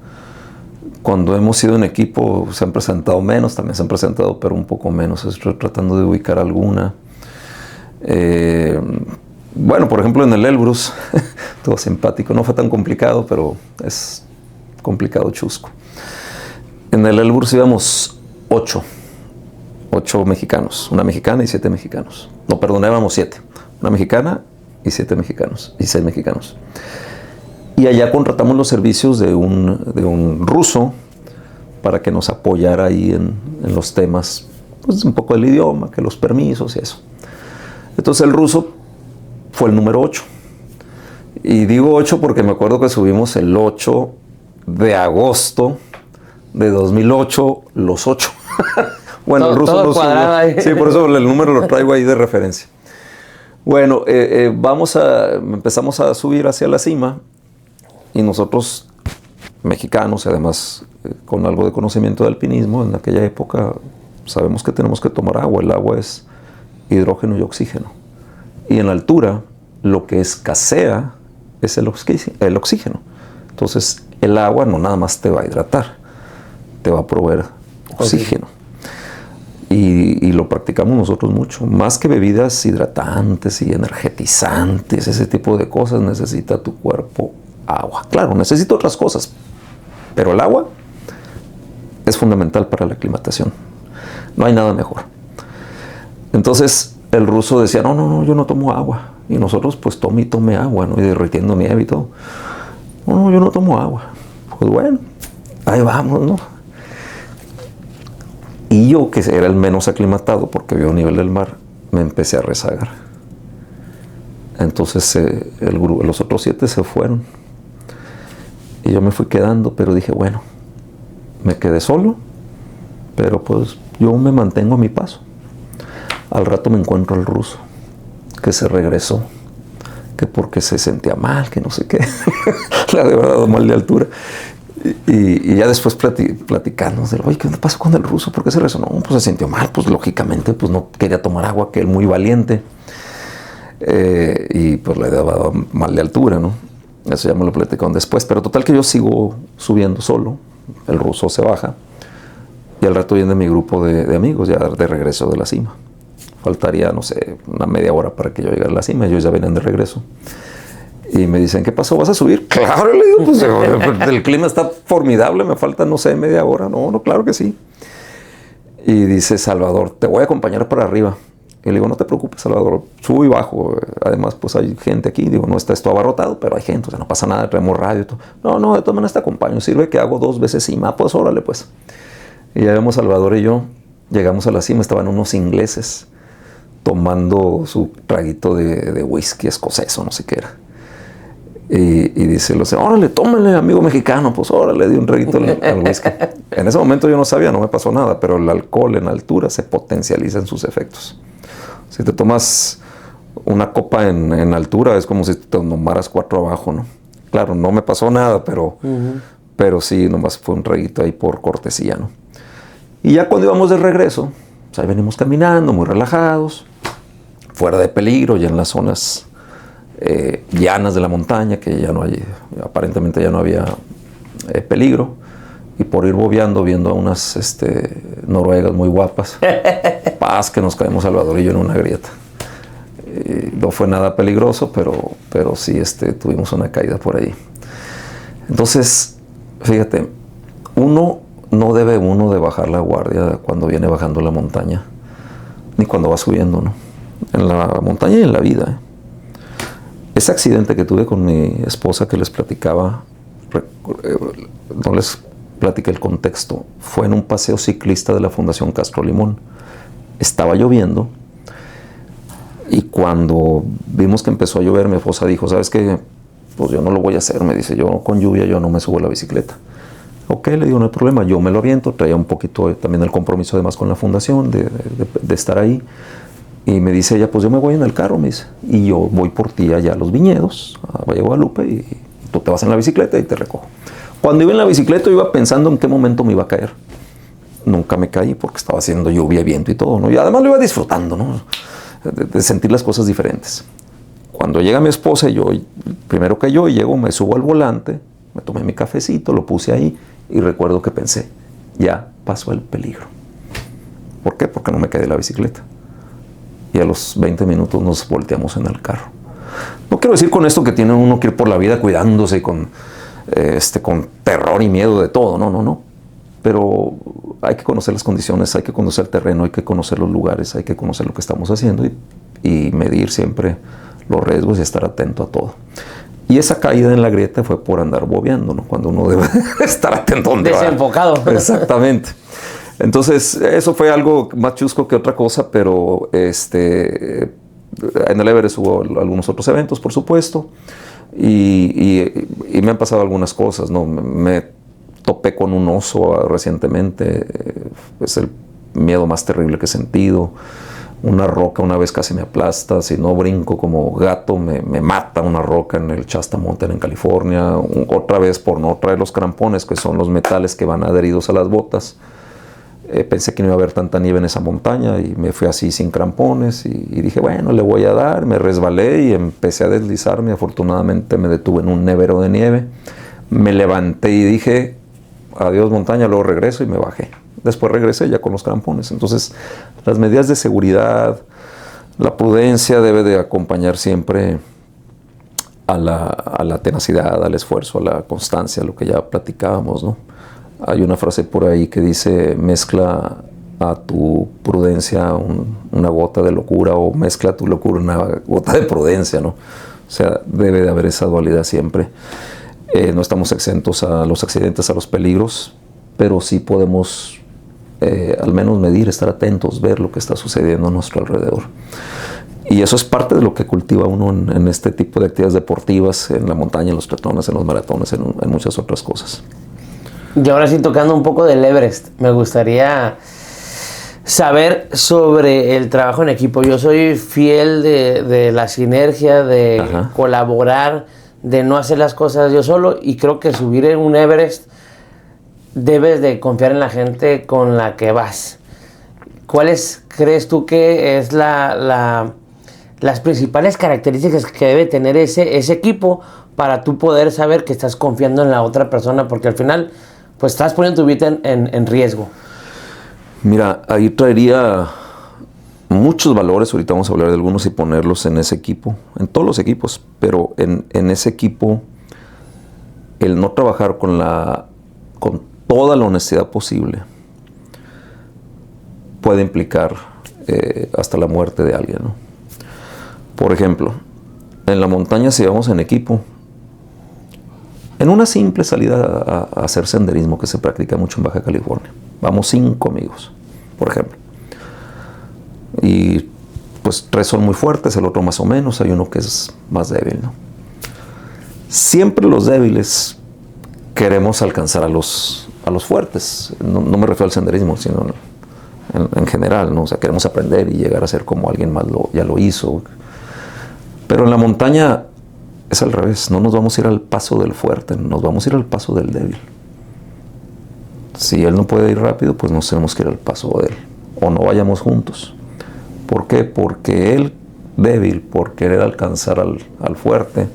Cuando hemos ido en equipo se han presentado menos, también se han presentado, pero un poco menos. Estoy tratando de ubicar alguna. Bueno, por ejemplo, en el Elbrus, todo simpático. No fue tan complicado, pero es complicado, chusco. En el Elbrus íbamos 8 mexicanos. Una mexicana y 7 mexicanos. No, perdón, íbamos 7. Una mexicana y 7 mexicanos. Y 6 mexicanos. Y allá contratamos los servicios de un ruso para que nos apoyara ahí en los temas, pues un poco del idioma, que los permisos y eso. Entonces el ruso fue el número 8. Y digo 8 porque me acuerdo que subimos el 8 de agosto de 2008, los 8. Bueno, todo, el ruso no subió. Sí, por eso el número lo traigo ahí de referencia. Bueno, empezamos a subir hacia la cima. Y nosotros, mexicanos, y además con algo de conocimiento de alpinismo, en aquella época sabemos que tenemos que tomar agua. El agua es hidrógeno y oxígeno. Y en la altura, lo que escasea es el oxígeno. Entonces, el agua no nada más te va a hidratar, te va a proveer oxígeno. Y lo practicamos nosotros mucho. Más que bebidas hidratantes y energetizantes, ese tipo de cosas, necesita tu cuerpo agua. Claro, necesito otras cosas, pero el agua es fundamental para la aclimatación. No hay nada mejor. Entonces el ruso decía, no, yo no tomo agua. Y nosotros pues tome agua, ¿no? Y derritiendo nieve y todo. No, yo no tomo agua. Pues bueno, ahí vamos, ¿no? Y yo, que era el menos aclimatado porque vio a nivel del mar, me empecé a rezagar. Entonces los otros 7 se fueron. Y yo me fui quedando, pero dije, bueno, me quedé solo, pero pues yo me mantengo a mi paso. Al rato me encuentro al ruso, que se regresó, que porque se sentía mal, que no sé qué, le había dado mal de altura. Y ya después platicamos, oye, ¿qué pasó con el ruso? ¿Por qué se regresó? No, pues se sintió mal, pues lógicamente pues no quería tomar agua, que él muy valiente. Y pues le daba mal de altura, ¿no? Eso ya me lo platicaron después, pero total que yo sigo subiendo solo, el ruso se baja y al rato viene mi grupo de amigos ya de regreso de la cima. Faltaría, no sé, una media hora para que yo llegue a la cima, ellos ya vienen de regreso. Y me dicen, ¿qué pasó? ¿Vas a subir? Claro, le digo, pues el clima está formidable, me falta, no sé, media hora. No, claro que sí. Y dice Salvador, te voy a acompañar para arriba. Y le digo, no te preocupes, Salvador, subo y bajo. Además, pues hay gente aquí. Digo, no está esto abarrotado, pero hay gente, o sea, no pasa nada, traemos radio y todo. No, de todas maneras te acompaño. Sirve que hago 2 veces cima. Pues órale, pues. Y ya vemos Salvador y yo, llegamos a la cima, estaban unos ingleses tomando su traguito de whisky escocés o no sé qué era. Y dice, órale, tómale, amigo mexicano. Pues órale, di un traguito al whisky. En ese momento yo no sabía, no me pasó nada, pero el alcohol en altura se potencializa en sus efectos. Si te tomas una copa en altura, es como si te tomaras 4 abajo, ¿no? Claro, no me pasó nada, pero sí, nomás fue un traguito ahí por cortesía, ¿no? Y ya cuando íbamos de regreso, pues ahí venimos caminando, muy relajados, fuera de peligro, ya en las zonas llanas de la montaña, que ya no hay, aparentemente ya no había peligro. Y por ir bobeando, viendo a unas noruegas muy guapas, paz que nos caemos Salvador y yo en una grieta. No fue nada peligroso, pero sí tuvimos una caída por ahí. Entonces, fíjate, no debe uno de bajar la guardia cuando viene bajando la montaña, ni cuando va subiendo, ¿no? En la montaña y en la vida. Ese accidente que tuve con mi esposa que les platicaba, no les platiqué el contexto, fue en un paseo ciclista de la Fundación Castro Limón. Estaba lloviendo y cuando vimos que empezó a llover, mi esposa dijo, ¿sabes qué? Pues yo no lo voy a hacer, me dice, yo con lluvia yo no me subo a la bicicleta. Ok, le digo, no hay problema, yo me lo aviento, traía un poquito también el compromiso además con la fundación de estar ahí. Y me dice ella, pues yo me voy en el carro, me dice, y yo voy por ti allá a los viñedos, a Valle de Guadalupe, y tú te vas en la bicicleta y te recojo. Cuando iba en la bicicleta yo iba pensando en qué momento me iba a caer. Nunca me caí porque estaba haciendo lluvia, viento y todo, ¿no? Y además lo iba disfrutando, ¿no? De sentir las cosas diferentes. Cuando llega mi esposa, yo, primero que yo llego, me subo al volante, me tomé mi cafecito, lo puse ahí y recuerdo que pensé, ya pasó el peligro. ¿Por qué? Porque no me caí de la bicicleta. Y a los 20 minutos nos volteamos en el carro. No quiero decir con esto que tiene uno que ir por la vida cuidándose y con terror y miedo de todo, no. Pero hay que conocer las condiciones, hay que conocer el terreno, hay que conocer los lugares, hay que conocer lo que estamos haciendo y medir siempre los riesgos y estar atento a todo. Y esa caída en la grieta fue por andar bobeando, ¿no? Cuando uno debe estar atento a donde va. Desenfocado. Exactamente. Entonces, eso fue algo más chusco que otra cosa, pero en el Everest hubo algunos otros eventos, por supuesto, y me han pasado algunas cosas, ¿no? Me topé con un oso recientemente, es el miedo más terrible que he sentido. Una roca una vez casi me aplasta, si no brinco como gato me mata una roca en el Shasta Mountain en California. Otra vez por no traer los crampones, que son los metales que van adheridos a las botas. Pensé que no iba a haber tanta nieve en esa montaña y me fui así sin crampones y dije, bueno, le voy a dar. Me resbalé y empecé a deslizarme. Afortunadamente me detuve en un nevero de nieve. Me levanté y dije, adiós montaña, luego regreso y me bajé. Después regresé ya con los crampones. Entonces, las medidas de seguridad, la prudencia debe de acompañar siempre a la tenacidad, al esfuerzo, a la constancia, lo que ya platicábamos, ¿no? Hay una frase por ahí que dice, mezcla a tu prudencia una gota de locura o mezcla a tu locura una gota de prudencia, ¿no? O sea, debe de haber esa dualidad siempre. No estamos exentos a los accidentes, a los peligros, pero sí podemos al menos medir, estar atentos, ver lo que está sucediendo a nuestro alrededor. Y eso es parte de lo que cultiva uno en este tipo de actividades deportivas, en la montaña, en los triatlones, en los maratones, en muchas otras cosas. Y ahora sí, tocando un poco del Everest, me gustaría saber sobre el trabajo en equipo. Yo soy fiel de la sinergia, de Ajá. colaborar, de no hacer las cosas yo solo, y creo que subir en un Everest debes de confiar en la gente con la que vas. ¿Cuáles crees tú que es las principales características que debe tener ese equipo para tú poder saber que estás confiando en la otra persona? Porque al final, pues estás poniendo tu vida en riesgo. Mira, ahí traería muchos valores, ahorita vamos a hablar de algunos y ponerlos en ese equipo, en todos los equipos, pero en ese equipo, el no trabajar con toda la honestidad posible puede implicar hasta la muerte de alguien, ¿no? Por ejemplo, en la montaña, si vamos en equipo, en una simple salida a hacer senderismo que se practica mucho en Baja California, vamos 5 amigos, por ejemplo, y pues 3 son muy fuertes, el otro más o menos, hay uno que es más débil, ¿no? Siempre los débiles queremos alcanzar a los fuertes. No me refiero al senderismo, sino en general, ¿no? O sea, queremos aprender y llegar a ser como alguien más ya lo hizo. Pero en la montaña es al revés, no nos vamos a ir al paso del fuerte, nos vamos a ir al paso del débil. Si él no puede ir rápido, pues nos tenemos que ir al paso de él. O no vayamos juntos. ¿Por qué? Porque el débil, por querer alcanzar al fuerte,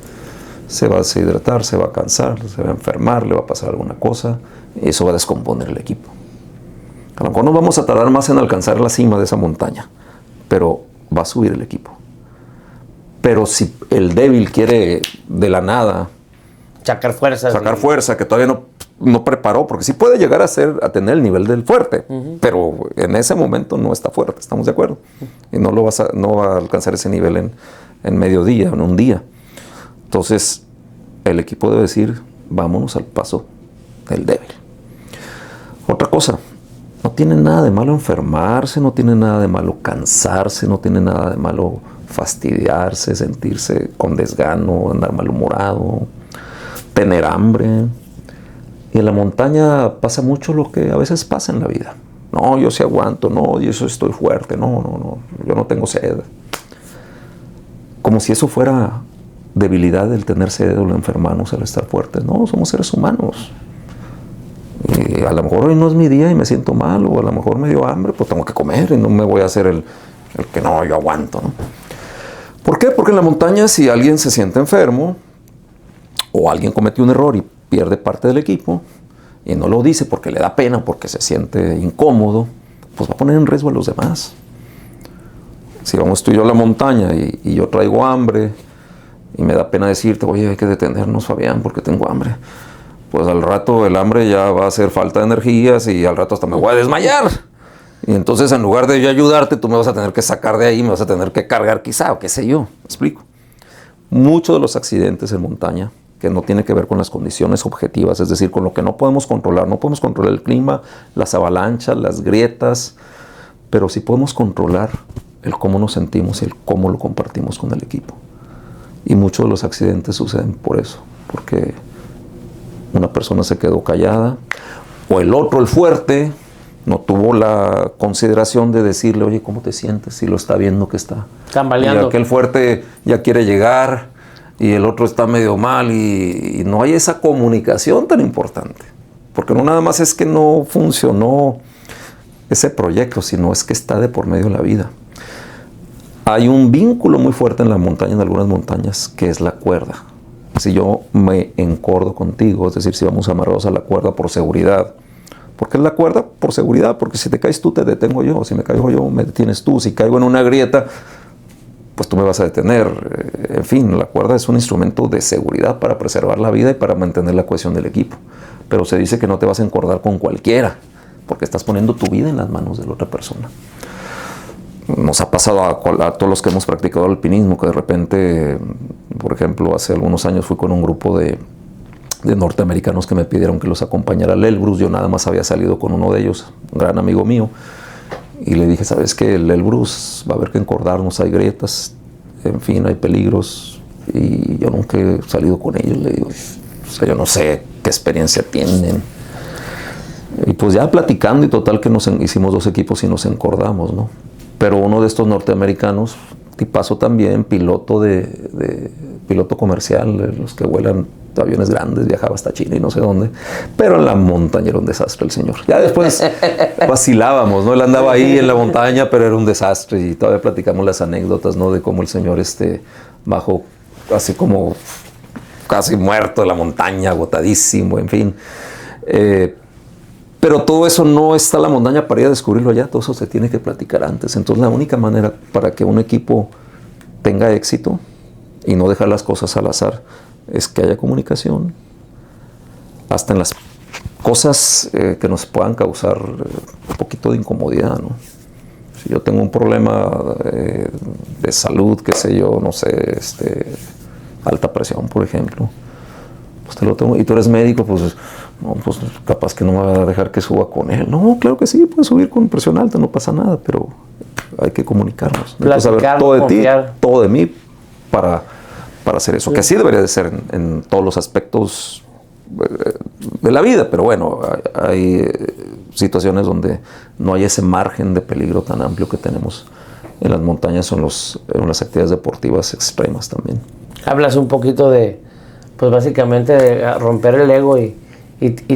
se va a deshidratar, se va a cansar, se va a enfermar, le va a pasar alguna cosa, y eso va a descomponer el equipo. A lo mejor nos vamos a tardar más en alcanzar la cima de esa montaña, pero va a subir el equipo. Pero si el débil quiere de la nada Sacar fuerza, que todavía no preparó, porque sí puede llegar a tener el nivel del fuerte, pero en ese momento no está fuerte, ¿estamos de acuerdo? Y no va a alcanzar ese nivel en medio día, en un día. Entonces, el equipo debe decir, vámonos al paso del débil. Otra cosa, no tiene nada de malo enfermarse, no tiene nada de malo cansarse, no tiene nada de malo fastidiarse, sentirse con desgano, andar malhumorado, tener hambre. Y en la montaña pasa mucho lo que a veces pasa en la vida. No, yo sí aguanto, no, yo eso estoy fuerte, no, yo no tengo sed. Como si eso fuera debilidad el tener sed o el enfermarnos, el estar fuertes. No, somos seres humanos. Y a lo mejor hoy no es mi día y me siento mal, o a lo mejor me dio hambre, pues tengo que comer y no me voy a hacer el que no, yo aguanto, ¿no? ¿Por qué? Porque en la montaña, si alguien se siente enfermo o alguien cometió un error y pierde parte del equipo y no lo dice porque le da pena, porque se siente incómodo, pues va a poner en riesgo a los demás. Si vamos tú y yo a la montaña y yo traigo hambre y me da pena decirte, oye, hay que detenernos, Fabián, porque tengo hambre, pues al rato el hambre ya va a hacer falta de energías y al rato hasta me voy a desmayar. Y entonces en lugar de yo ayudarte, tú me vas a tener que sacar de ahí, me vas a tener que cargar quizá, o qué sé yo, ¿me explico? Muchos de los accidentes en montaña, que no tiene que ver con las condiciones objetivas, es decir, con lo que no podemos controlar el clima, las avalanchas, las grietas, pero sí podemos controlar el cómo nos sentimos y el cómo lo compartimos con el equipo. Y muchos de los accidentes suceden por eso, porque una persona se quedó callada, o el otro, el fuerte, no tuvo la consideración de decirle, oye, ¿cómo te sientes? Si lo está viendo que está tambaleando. Y aquel fuerte ya quiere llegar y el otro está medio mal y no hay esa comunicación tan importante. Porque no nada más es que no funcionó ese proyecto, sino es que está de por medio de la vida. Hay un vínculo muy fuerte en la montaña, en algunas montañas, que es la cuerda. Si yo me encordo contigo, es decir, si vamos amarrados a la cuerda por seguridad. ¿Por qué es la cuerda? Por seguridad, porque si te caes tú, te detengo yo. Si me caigo yo, me detienes tú. Si caigo en una grieta, pues tú me vas a detener. En fin, la cuerda es un instrumento de seguridad para preservar la vida y para mantener la cohesión del equipo. Pero se dice que no te vas a encordar con cualquiera, porque estás poniendo tu vida en las manos de la otra persona. Nos ha pasado a todos los que hemos practicado alpinismo, que de repente, por ejemplo, hace algunos años fui con un grupo de norteamericanos que me pidieron que los acompañara al Elbrus. Yo nada más había salido con uno de ellos, un gran amigo mío, y le dije, ¿sabes qué? El Elbrus va a haber que encordarnos, hay grietas, en fin, hay peligros, y yo nunca he salido con ellos. Le digo, o sea, yo no sé qué experiencia tienen. Y pues ya platicando, y total que hicimos 2 equipos y nos encordamos, ¿no? Pero uno de estos norteamericanos, tipazo también, piloto comercial, de los que vuelan aviones grandes, viajaba hasta China y no sé dónde, pero en la montaña era un desastre el señor. Ya después vacilábamos, ¿no? Él andaba ahí en la montaña, pero era un desastre, y todavía platicamos las anécdotas, ¿no? De cómo el señor bajó así como casi muerto de la montaña, agotadísimo, en fin. Pero todo eso no está en la montaña para ir a descubrirlo allá, todo eso se tiene que platicar antes. Entonces la única manera para que un equipo tenga éxito y no dejar las cosas al azar es que haya comunicación, hasta en las cosas que nos puedan causar un poquito de incomodidad, ¿no? Si yo tengo un problema de salud, qué sé yo, no sé, alta presión, por ejemplo, pues te lo tengo, y tú eres médico, pues no, pues capaz que no me va a dejar que suba con él. No, claro que sí, puedes subir con presión alta, no pasa nada, pero hay que comunicarnos. Hay que saber todo de confiar. ti, todo de mí, para hacer eso, que así debería de ser en todos los aspectos de la vida, pero bueno, hay situaciones donde no hay ese margen de peligro tan amplio que tenemos en las montañas o en las actividades deportivas extremas también. Hablas un poquito de, pues básicamente de romper el ego y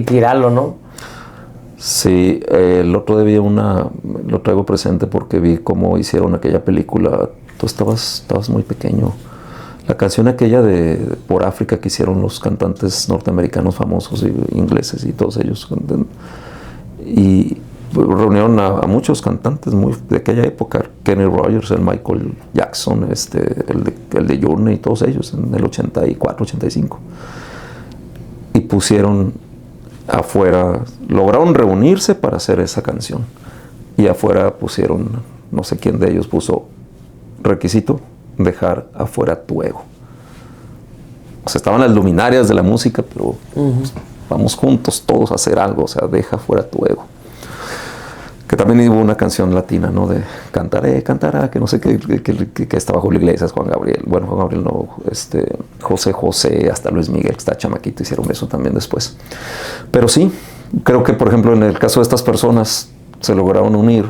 tirarlo, ¿no? Sí, el otro día lo traigo presente porque vi cómo hicieron aquella película. Tú estabas muy pequeño. La canción aquella de Por África que hicieron los cantantes norteamericanos famosos, ingleses y todos ellos. Y reunieron a muchos cantantes de aquella época. Kenny Rogers, el Michael Jackson, el de Journey y todos ellos en el 84, 85. Y pusieron afuera, lograron reunirse para hacer esa canción. Y afuera pusieron, no sé quién de ellos puso, requisito, dejar afuera tu ego. O sea, estaban las luminarias de la música, pero pues, vamos juntos todos a hacer algo, o sea, deja afuera tu ego. que también hubo una canción latina, ¿no? De cantaré, cantará, que no sé qué, que estaba Julio Iglesias, Juan Gabriel, bueno, Juan Gabriel no, José José, hasta Luis Miguel, que está chamaquito, hicieron eso también después. Pero sí, creo que, por ejemplo, en el caso de estas personas, se lograron unir,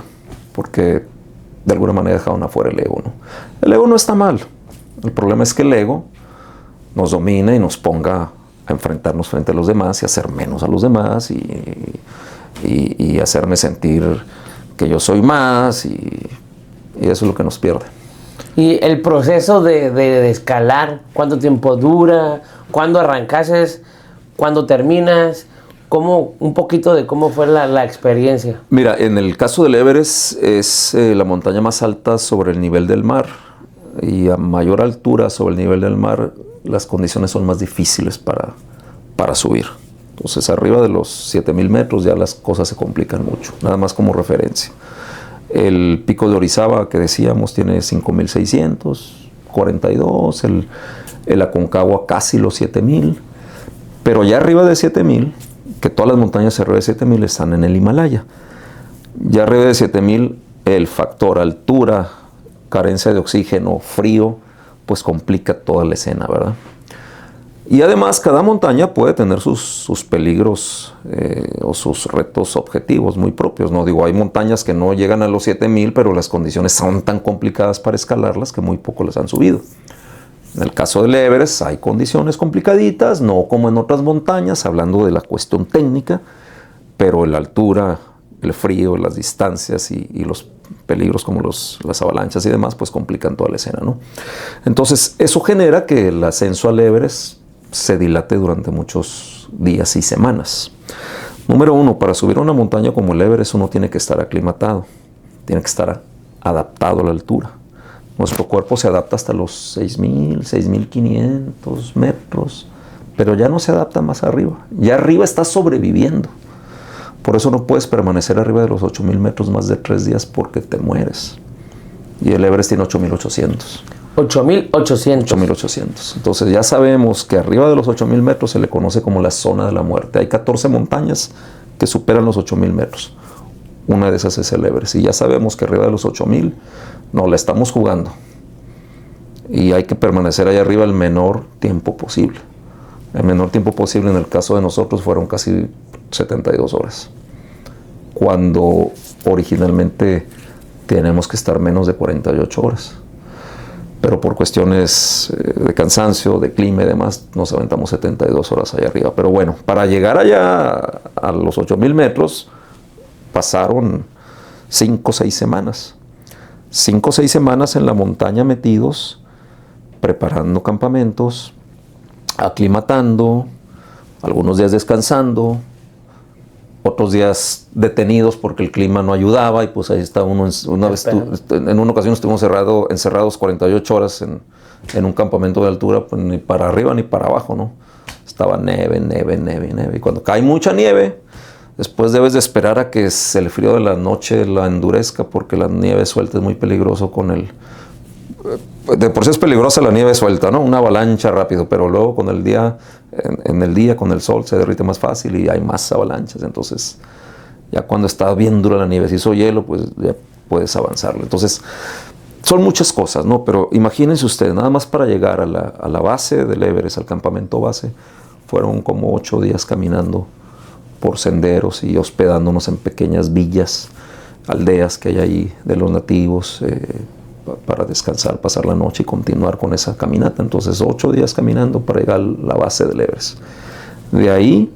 porque de alguna manera dejaron afuera el ego, ¿no? El ego no está mal, el problema es que el ego nos domina y nos ponga a enfrentarnos frente a los demás y hacer menos a los demás y hacerme sentir que yo soy más y eso es lo que nos pierde. Y el proceso de escalar, ¿cuánto tiempo dura? ¿Cuándo arrancases? ¿Cuándo terminas? ¿Cómo, un poquito de cómo fue la experiencia? Mira, en el caso del Everest es la montaña más alta sobre el nivel del mar y a mayor altura sobre el nivel del mar las condiciones son más difíciles para subir. Entonces, arriba de los 7,000 metros ya las cosas se complican mucho, nada más como referencia. El pico de Orizaba, que decíamos, tiene 5,642, el Aconcagua casi los 7,000, pero ya arriba de 7,000, que todas las montañas arriba de 7,000 están en el Himalaya. Ya arriba de 7,000, el factor altura, carencia de oxígeno, frío, pues complica toda la escena, ¿verdad? Y además cada montaña puede tener sus peligros o sus retos objetivos muy propios, ¿no? Digo, hay montañas que no llegan a los 7,000, pero las condiciones son tan complicadas para escalarlas que muy poco las han subido. En el caso del Everest hay condiciones complicaditas, no como en otras montañas, hablando de la cuestión técnica, pero la altura, el frío, las distancias y los peligros como las avalanchas y demás, pues complican toda la escena, ¿no? Entonces, eso genera que el ascenso al Everest se dilate durante muchos días y semanas. Número uno, para subir a una montaña como el Everest uno tiene que estar aclimatado, tiene que estar adaptado a la altura. Nuestro cuerpo se adapta hasta los 6,000, 6,500 metros, pero ya no se adapta más arriba. Ya arriba estás sobreviviendo. Por eso no puedes permanecer arriba de los 8,000 metros más de 3 días porque te mueres. Y el Everest tiene 8,800. 8,800. 8,800. Entonces ya sabemos que arriba de los 8,000 metros se le conoce como la zona de la muerte. Hay 14 montañas que superan los 8,000 metros. Una de esas es el Everest. Y ya sabemos que arriba de los 8,000 no la estamos jugando. Y hay que permanecer ahí arriba el menor tiempo posible. El menor tiempo posible en el caso de nosotros fueron casi 72 horas. Cuando originalmente tenemos que estar menos de 48 horas. Pero por cuestiones de cansancio, de clima y demás, nos aventamos 72 horas allá arriba. Pero bueno, para llegar allá a los 8,000 metros, pasaron 5 o 6 semanas. 5 o 6 semanas en la montaña metidos, preparando campamentos, aclimatando, algunos días descansando, otros días detenidos porque el clima no ayudaba y pues ahí está uno. En una ocasión estuvimos encerrados 48 horas en un campamento de altura, pues ni para arriba ni para abajo, ¿no? Estaba nieve. Y cuando cae mucha nieve, después debes de esperar a que el frío de la noche la endurezca porque la nieve suelta es muy peligroso con el... De por sí es peligrosa la nieve suelta, ¿no? Una avalancha rápido, pero luego con el día, en el día con el sol se derrite más fácil y hay más avalanchas. Entonces, ya cuando está bien dura la nieve, si hizo hielo, pues ya puedes avanzarlo. Entonces, son muchas cosas, ¿no? Pero imagínense ustedes, nada más para llegar a la base del Everest, al campamento base, fueron como 8 días caminando por senderos y hospedándonos en pequeñas villas, aldeas que hay ahí de los nativos, para descansar, pasar la noche y continuar con esa caminata. Entonces 8 días caminando para llegar a la base del Everest. De ahí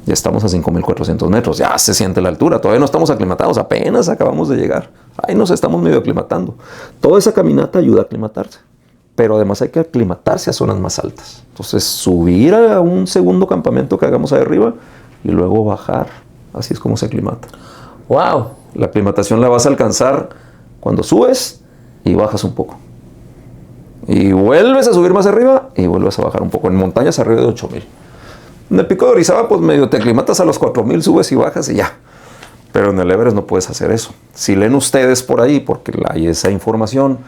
ya estamos a 5,400 metros, ya se siente la altura, todavía no estamos aclimatados, apenas acabamos de llegar. Ahí nos estamos medio aclimatando. Toda esa caminata ayuda a aclimatarse, pero además hay que aclimatarse a zonas más altas. Entonces subir a un segundo campamento que hagamos ahí arriba y luego bajar, así es como se aclimata. ¡Wow! La aclimatación la vas a alcanzar cuando subes y bajas un poco. Y vuelves a subir más arriba y vuelves a bajar un poco. En montañas arriba de 8,000. En el pico de Orizaba, pues medio te aclimatas a los 4,000, subes y bajas y ya. Pero en el Everest no puedes hacer eso. Si leen ustedes por ahí, porque hay esa información,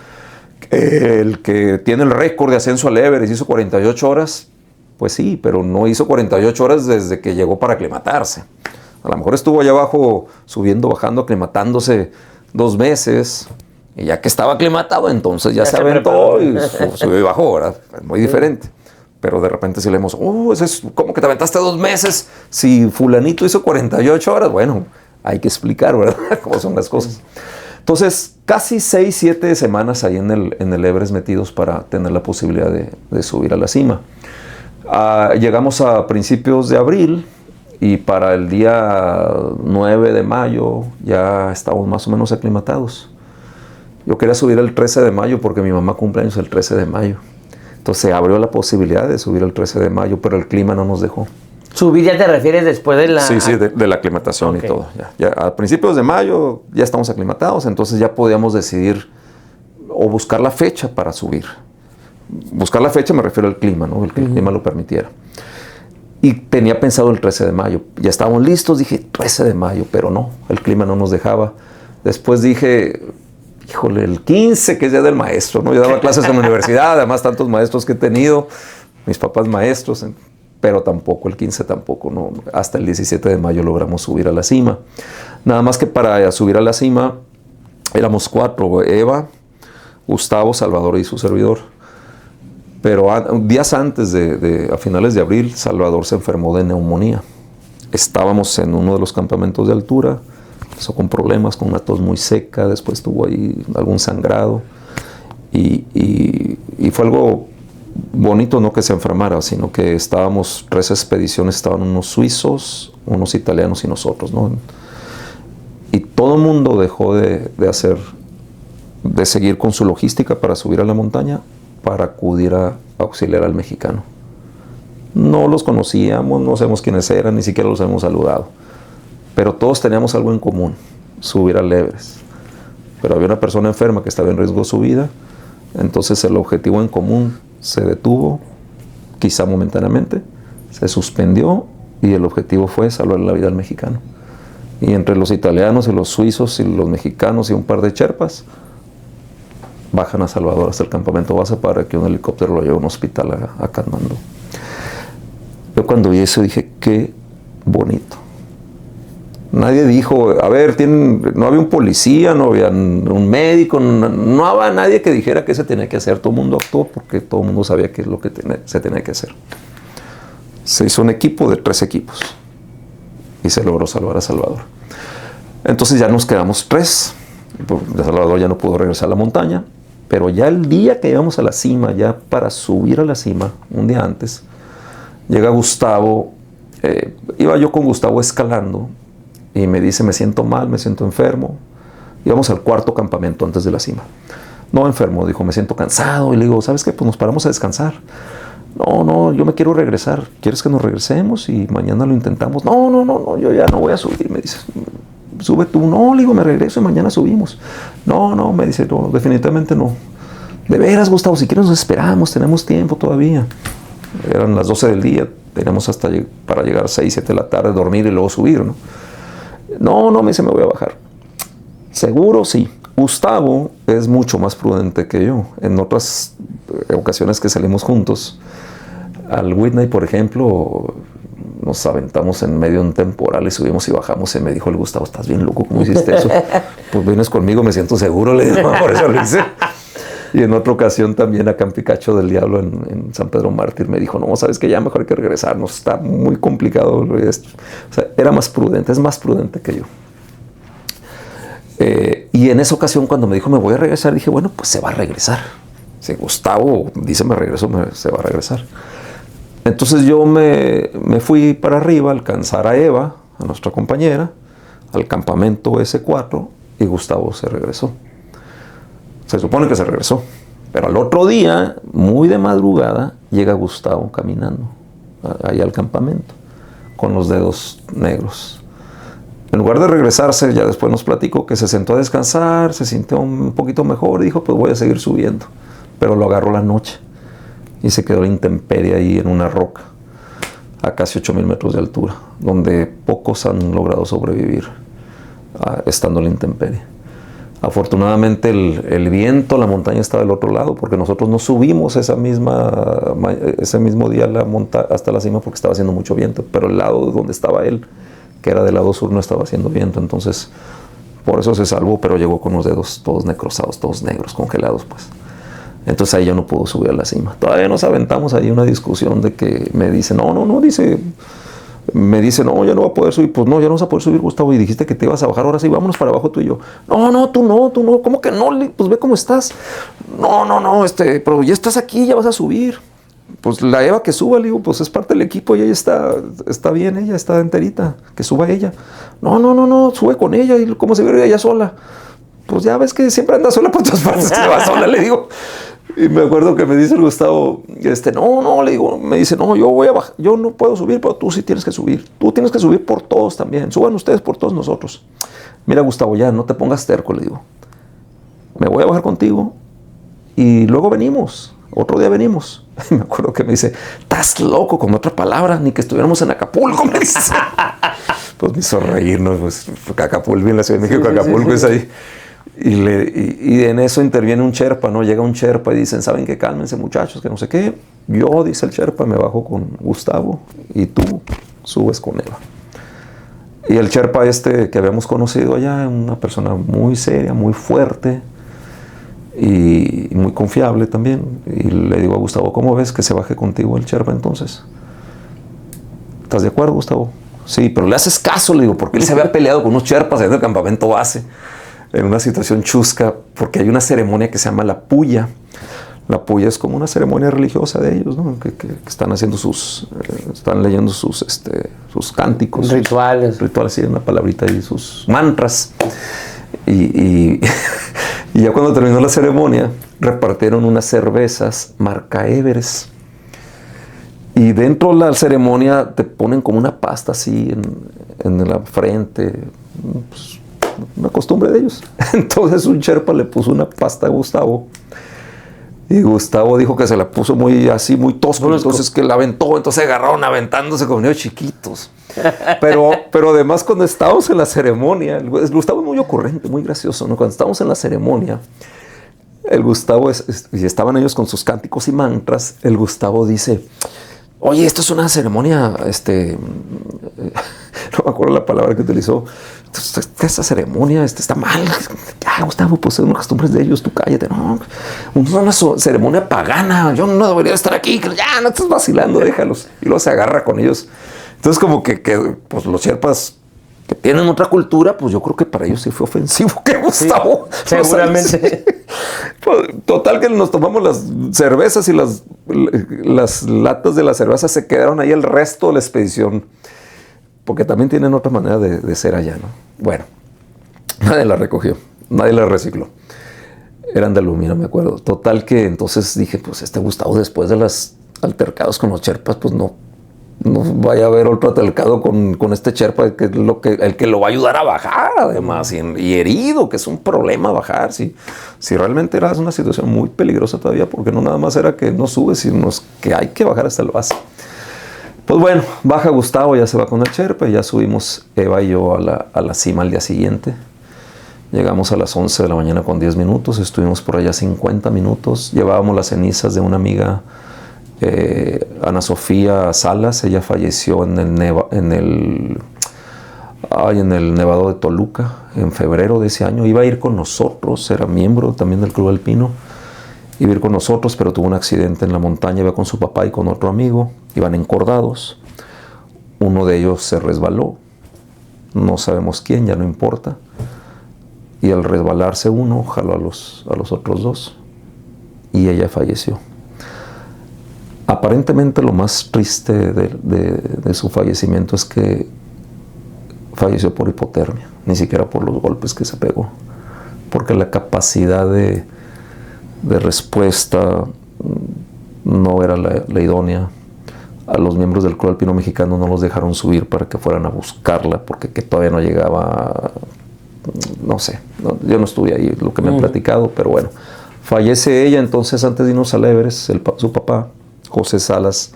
el que tiene el récord de ascenso al Everest hizo 48 horas, pues sí, pero no hizo 48 horas desde que llegó para aclimatarse. A lo mejor estuvo allá abajo subiendo, bajando, aclimatándose 2 meses. Y ya que estaba aclimatado, entonces ya se aventó y subió y bajó, ¿verdad? Es muy diferente. Pero de repente si leemos, ese es como que te aventaste 2 meses, si fulanito hizo 48 horas, bueno, hay que explicar, ¿verdad? Cómo son las cosas. Entonces, casi 6, 7 semanas ahí en el Everest metidos para tener la posibilidad de subir a la cima. Llegamos a principios de abril y para el día 9 de mayo ya estábamos más o menos aclimatados. Yo quería subir el 13 de mayo porque mi mamá cumpleaños el 13 de mayo. Entonces se abrió la posibilidad de subir el 13 de mayo, pero el clima no nos dejó. ¿Subir ya te refieres después de la...? Sí, de la aclimatación, okay. Y todo. Ya a principios de mayo ya estamos aclimatados, entonces ya podíamos decidir o buscar la fecha para subir. Buscar la fecha me refiero al clima, ¿no? El que el clima lo permitiera. Y tenía pensado el 13 de mayo. Ya estábamos listos, dije 13 de mayo, pero no, el clima no nos dejaba. Después dije... Híjole, el 15, que es día del maestro, ¿no? Yo daba clases en la universidad, además tantos maestros que he tenido, mis papás maestros, pero tampoco, el 15 tampoco, ¿no? Hasta el 17 de mayo logramos subir a la cima. Nada más que para subir a la cima éramos 4, Eva, Gustavo, Salvador y su servidor. Pero días antes, a finales de abril, Salvador se enfermó de neumonía. Estábamos en uno de los campamentos de altura, empezó con problemas, con una tos muy seca, después tuvo ahí algún sangrado y fue algo bonito, no que se enfermara, sino que estábamos 3 expediciones, estaban unos suizos, unos italianos y nosotros, ¿no? Y todo el mundo dejó de seguir con su logística para subir a la montaña para acudir a auxiliar al mexicano. No los conocíamos, no sabemos quiénes eran, ni siquiera los hemos saludado. Pero todos teníamos algo en común, subir al Everest. Pero había una persona enferma que estaba en riesgo de su vida, entonces el objetivo en común se detuvo, quizá momentáneamente, se suspendió y el objetivo fue salvar la vida al mexicano. Y entre los italianos y los suizos y los mexicanos y un par de cherpas, bajan a Salvador hasta el campamento base para que un helicóptero lo lleve a un hospital a Katmandú. Yo cuando vi eso dije, qué bonito. Nadie dijo, a ver, no había un policía, no había un médico, no había nadie que dijera qué se tenía que hacer. Todo el mundo actuó porque todo el mundo sabía qué es lo que se tenía que hacer. Se hizo un equipo de 3 equipos y se logró salvar a Salvador. Entonces ya nos quedamos 3. Salvador ya no pudo regresar a la montaña, pero ya el día que íbamos a la cima, ya para subir a la cima, un día antes, llega Gustavo, iba yo con Gustavo escalando, y me dice, me siento mal, me siento enfermo. Íbamos al 4.º campamento antes de la cima. No enfermo, dijo, me siento cansado. Y le digo, ¿sabes qué? Pues nos paramos a descansar. No, yo me quiero regresar. ¿Quieres que nos regresemos y mañana lo intentamos? No, yo ya no voy a subir. Me dice, sube tú. No, le digo, me regreso y mañana subimos. No, me dice, no, definitivamente no. De veras, Gustavo, si quieres nos esperamos, tenemos tiempo todavía. Eran las 12 del día, teníamos hasta para llegar a 6, 7 de la tarde, dormir y luego subir, ¿no? No, me dice, me voy a bajar. ¿Seguro? Sí. Gustavo es mucho más prudente que yo. En otras ocasiones que salimos juntos, al Whitney, por ejemplo, nos aventamos en medio de un temporal y subimos y bajamos. Y me dijo el Gustavo, ¿estás bien loco? ¿Cómo hiciste eso? Pues vienes conmigo, me siento seguro. Le digo, por eso lo hice. Y en otra ocasión también a Campicacho del Diablo en San Pedro Mártir me dijo, no, sabes que ya mejor hay que regresarnos, está muy complicado esto. O sea, era más prudente, es más prudente que yo. Y en esa ocasión cuando me dijo me voy a regresar, dije, bueno, pues se va a regresar. Si Gustavo dice me regreso, se va a regresar. Entonces yo me fui para arriba a alcanzar a Eva, a nuestra compañera, al campamento S4 y Gustavo se regresó. Se supone que se regresó, pero al otro día, muy de madrugada, llega Gustavo caminando ahí al campamento, con los dedos negros. En lugar de regresarse, ya después nos platicó que se sentó a descansar, se sintió un poquito mejor y dijo, pues voy a seguir subiendo. Pero lo agarró la noche y se quedó a la intemperie ahí en una roca, a casi 8,000 metros de altura, donde pocos han logrado sobrevivir estando en la intemperie. Afortunadamente el viento, la montaña estaba del otro lado, porque nosotros no subimos ese mismo día hasta la cima porque estaba haciendo mucho viento, pero el lado donde estaba él, que era del lado sur, no estaba haciendo viento, entonces por eso se salvó, pero llegó con los dedos todos necrosados, todos negros, congelados, pues. Entonces ahí ya no pudo subir a la cima. Todavía nos aventamos ahí una discusión de que me dice, me dice, no, ya no va a poder subir. Pues no, ya no vas a poder subir, Gustavo, y dijiste que te ibas a bajar, ahora sí, vámonos para abajo tú y yo. No, tú no, ¿cómo que no? Pues ve cómo estás. No, pero ya estás aquí, ya vas a subir. Pues la Eva que suba, le digo, pues es parte del equipo y ella está bien, ella está enterita, que suba ella. No, sube con ella y cómo se ve ella sola. Pues ya ves que siempre anda sola por todas partes, que va sola, le digo. Y me acuerdo que me dice el Gustavo, no, le digo, me dice, no, yo voy a bajar, yo no puedo subir, pero tú sí tienes que subir. Tú tienes que subir por todos también. Suban ustedes por todos nosotros. Mira, Gustavo, ya no te pongas terco, le digo. Me voy a bajar contigo y luego venimos. Otro día venimos. Y me acuerdo que me dice, estás loco, con otra palabra, ni que estuviéramos en Acapulco, me dice. Pues me hizo reírnos, pues Acapulco, en la Ciudad de México, Acapulco es ahí. Y en eso interviene un Sherpa, ¿no? Llega un Sherpa y dicen, ¿saben qué? Cálmense, muchachos, que no sé qué. Yo, dice el Sherpa, me bajo con Gustavo y tú subes con Eva. Y el Sherpa que habíamos conocido allá, una persona muy seria, muy fuerte y muy confiable también. Y le digo a Gustavo, ¿cómo ves que se baje contigo el Sherpa entonces? ¿Estás de acuerdo, Gustavo? Sí, pero le haces caso, le digo, porque él se había peleado con unos Sherpas en el campamento base, en una situación chusca, porque hay una ceremonia que se llama la puya. La puya es como una ceremonia religiosa de ellos, ¿no? Que están haciendo están leyendo sus cánticos. Rituales. Rituales, sí, una palabrita ahí, sus mantras. Y ya cuando terminó la ceremonia, repartieron unas cervezas marca Everest. Y dentro de la ceremonia te ponen como una pasta así en la frente, pues, una costumbre de ellos. Entonces un Sherpa le puso una pasta a Gustavo y Gustavo dijo que se la puso muy tosco, entonces que la aventó, entonces se agarraron aventándose como niños chiquitos. Pero además cuando estábamos en la ceremonia, Gustavo es muy ocurrente, muy gracioso, ¿no? Cuando estábamos en la ceremonia, el Gustavo, y estaban ellos con sus cánticos y mantras, el Gustavo dice, oye, esto es una ceremonia, no me acuerdo la palabra que utilizó. Esta ceremonia está mal. Ya, Gustavo, pues son las costumbres de ellos, tú cállate. No, una ceremonia pagana. Yo no debería estar aquí. Ya, no estás vacilando, déjalos. Y luego se agarra con ellos. Entonces, como que pues los Sherpas que tienen otra cultura, pues yo creo que para ellos sí fue ofensivo que Gustavo. Sí, seguramente. Total que nos tomamos las cervezas y las latas de la cerveza se quedaron ahí el resto de la expedición. Porque también tienen otra manera de ser allá, ¿no? Bueno, nadie la recogió, nadie la recicló. Eran de aluminio, me acuerdo. Total que entonces dije, pues Gustavo, después de los altercados con los Sherpas, pues no vaya a haber otro altercado con este Sherpa, que es el que lo va a ayudar a bajar, además, y herido, que es un problema bajar. Si realmente era una situación muy peligrosa todavía, porque no nada más era que no subes, sino que hay que bajar hasta el base. Pues bueno, baja Gustavo, ya se va con el Sherpa, y ya subimos Eva y yo a la cima al día siguiente. Llegamos a las 11 de la mañana con 10 minutos, estuvimos por allá 50 minutos, llevábamos las cenizas de una amiga, Ana Sofía Salas. Ella falleció en el Nevado de Toluca en febrero de ese año. Iba a ir con nosotros, era miembro también del Club Alpino. Iba a ir con nosotros, pero tuvo un accidente en la montaña, iba con su papá y con otro amigo, iban encordados. Uno de ellos se resbaló, no sabemos quién, ya no importa. Y al resbalarse uno, jaló a los otros dos y ella falleció. Aparentemente lo más triste de su fallecimiento es que falleció por hipotermia, ni siquiera por los golpes que se pegó, porque la capacidad de respuesta no era la idónea. A los miembros del Club Alpino Mexicano no los dejaron subir para que fueran a buscarla, porque que todavía no llegaba, no sé, yo no estuve ahí, lo que me han platicado, pero bueno, fallece ella. Entonces, antes de irnos al Everest, su papá, José Salas,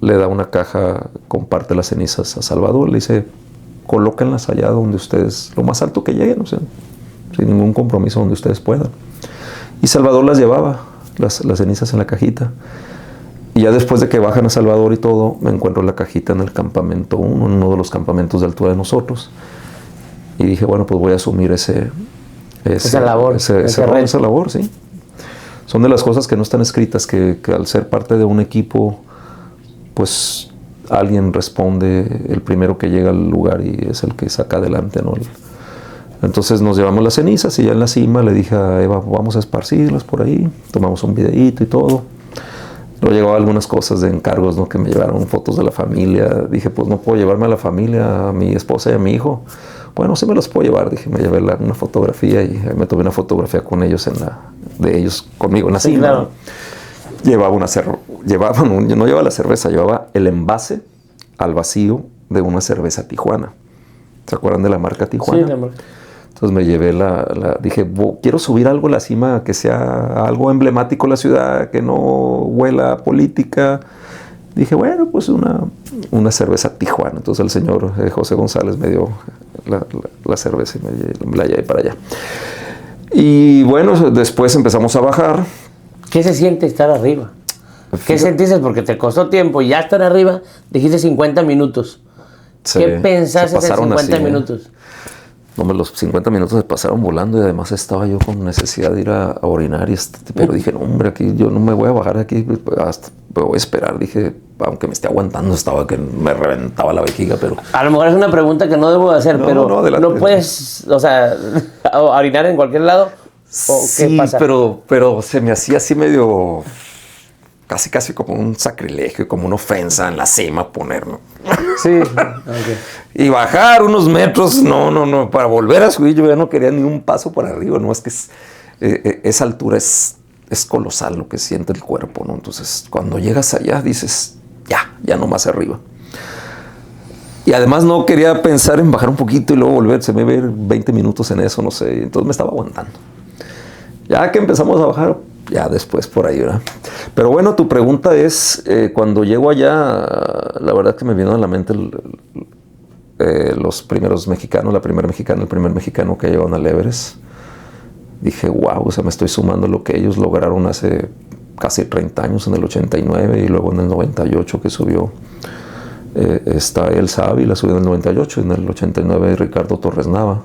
le da una caja, comparte las cenizas a Salvador, le dice, colóquenlas allá donde ustedes, lo más alto que lleguen, o sea, sin ningún compromiso, donde ustedes puedan. Y Salvador las llevaba, las cenizas en la cajita. Y ya después de que bajan a Salvador y todo, me encuentro la cajita en el campamento 1, en uno de los campamentos de altura de nosotros. Y dije, bueno, pues voy a asumir esa labor, esa labor, sí. Son de las cosas que no están escritas, que al ser parte de un equipo, pues alguien responde, el primero que llega al lugar y es el que saca adelante, ¿no? Entonces nos llevamos las cenizas y ya en la cima le dije a Eva, vamos a esparcirlas por ahí, tomamos un videíto y todo. Luego llegó algunas cosas de encargos, ¿no? Que me llevaron fotos de la familia. Dije, pues no puedo llevarme a la familia, a mi esposa y a mi hijo. Bueno, sí me los puedo llevar. Dije, me llevé una fotografía y me tomé una fotografía con ellos de ellos conmigo en la cima. Claro. Llevaba yo no llevaba la cerveza, llevaba el envase al vacío de una cerveza Tijuana. ¿Se acuerdan de la marca Tijuana? Sí, la marca. Entonces me llevé dije, quiero subir algo a la cima que sea algo emblemático de la ciudad, que no huela a política. Dije, bueno, pues una cerveza Tijuana. Entonces el señor José González me dio la cerveza y me la llevé para allá. Y bueno, después empezamos a bajar. ¿Qué se siente estar arriba? ¿Qué sentiste? Porque te costó tiempo y ya estar arriba, dijiste 50 minutos. Sí, ¿qué pensaste en 50 minutos? No, los 50 minutos se pasaron volando y además estaba yo con necesidad de ir a orinar. Pero dije, no, hombre, aquí yo no me voy a bajar de aquí, hasta me voy a esperar. Dije, aunque me esté aguantando, estaba que me reventaba la vejiga, pero... A lo mejor es una pregunta que no debo de hacer, pero no puedes, o sea, orinar en cualquier lado. ¿O sí, qué pasa? Pero se me hacía así medio... Casi como un sacrilegio, como una ofensa en la cima ponerme. Sí. Okay. Y bajar unos metros, no, para volver a subir yo ya no quería ni un paso para arriba, no, es que esa altura es colosal lo que siente el cuerpo, ¿no? Entonces cuando llegas allá dices, ya no más arriba. Y además no quería pensar en bajar un poquito y luego volver, se me ve 20 minutos en eso, no sé, entonces me estaba aguantando. Ya que empezamos a bajar, ya después por ahí, ¿verdad? Pero bueno, tu pregunta es, cuando llego allá, la verdad que me vino a la mente los primeros mexicanos, el primer mexicano que llegaron al Everest. Dije, wow, o sea, me estoy sumando a lo que ellos lograron hace casi 30 años, en el 89 y luego en el 98 que subió Elsa Ávila, subió en el 98, en el 89 Ricardo Torres Nava.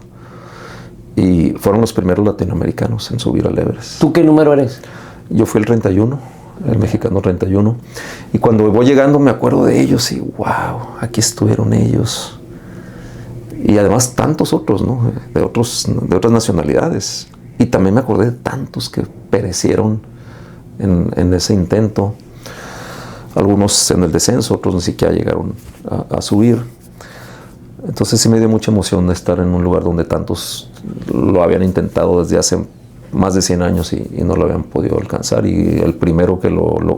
Y fueron los primeros latinoamericanos en subir al Everest. ¿Tú qué número eres? Yo fui el 31, el mexicano 31. Y cuando voy llegando me acuerdo de ellos y wow, aquí estuvieron ellos. Y además tantos otros, ¿no? De otras nacionalidades. Y también me acordé de tantos que perecieron en ese intento. Algunos en el descenso, otros ni siquiera llegaron a subir. Entonces sí me dio mucha emoción de estar en un lugar donde tantos lo habían intentado desde hace más de 100 años y no lo habían podido alcanzar. Y el primero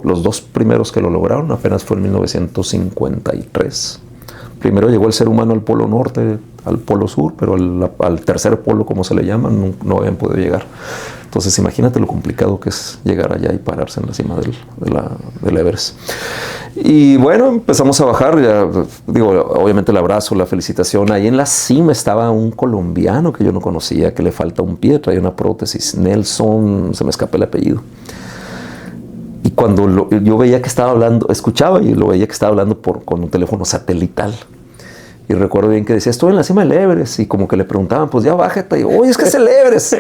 los dos primeros que lo lograron apenas fue en 1953. Primero llegó el ser humano al polo norte, al polo sur, pero al tercer polo, como se le llama, no habían podido llegar. Entonces imagínate lo complicado que es llegar allá y pararse en la cima del Everest. Y bueno, empezamos a bajar, ya, digo, obviamente el abrazo, la felicitación. Ahí en la cima estaba un colombiano que yo no conocía, que le falta un pie, traía una prótesis, Nelson, se me escapa el apellido. Y cuando yo veía que estaba hablando, escuchaba y lo veía que estaba hablando con un teléfono satelital. Y recuerdo bien que decía, estoy en la cima del Everest. Y como que le preguntaban, pues ya bájate. Y yo, oye, es que es el Everest.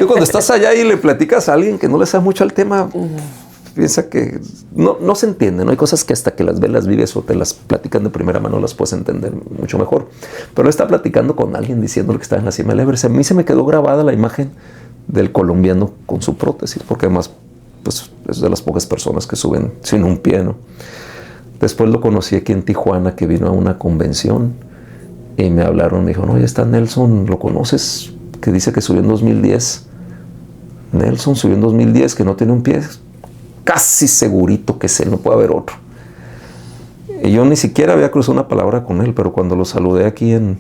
Y cuando estás allá y le platicas a alguien que no le sabe mucho al tema, piensa que no se entiende. No hay cosas que hasta que las ves, las vives o te las platican de primera mano, las puedes entender mucho mejor. Pero él está platicando con alguien diciéndole que está en la cima del Everest. A mí se me quedó grabada la imagen del colombiano con su prótesis, porque además pues, es de las pocas personas que suben sin un pie, ¿no? Después lo conocí aquí en Tijuana, que vino a una convención y me hablaron, me dijo, no, ya está Nelson, ¿lo conoces? Que dice que subió en 2010. Nelson subió en 2010, que no tiene un pie. Casi segurito que es él, no puede haber otro. Y yo ni siquiera había cruzado una palabra con él, pero cuando lo saludé aquí en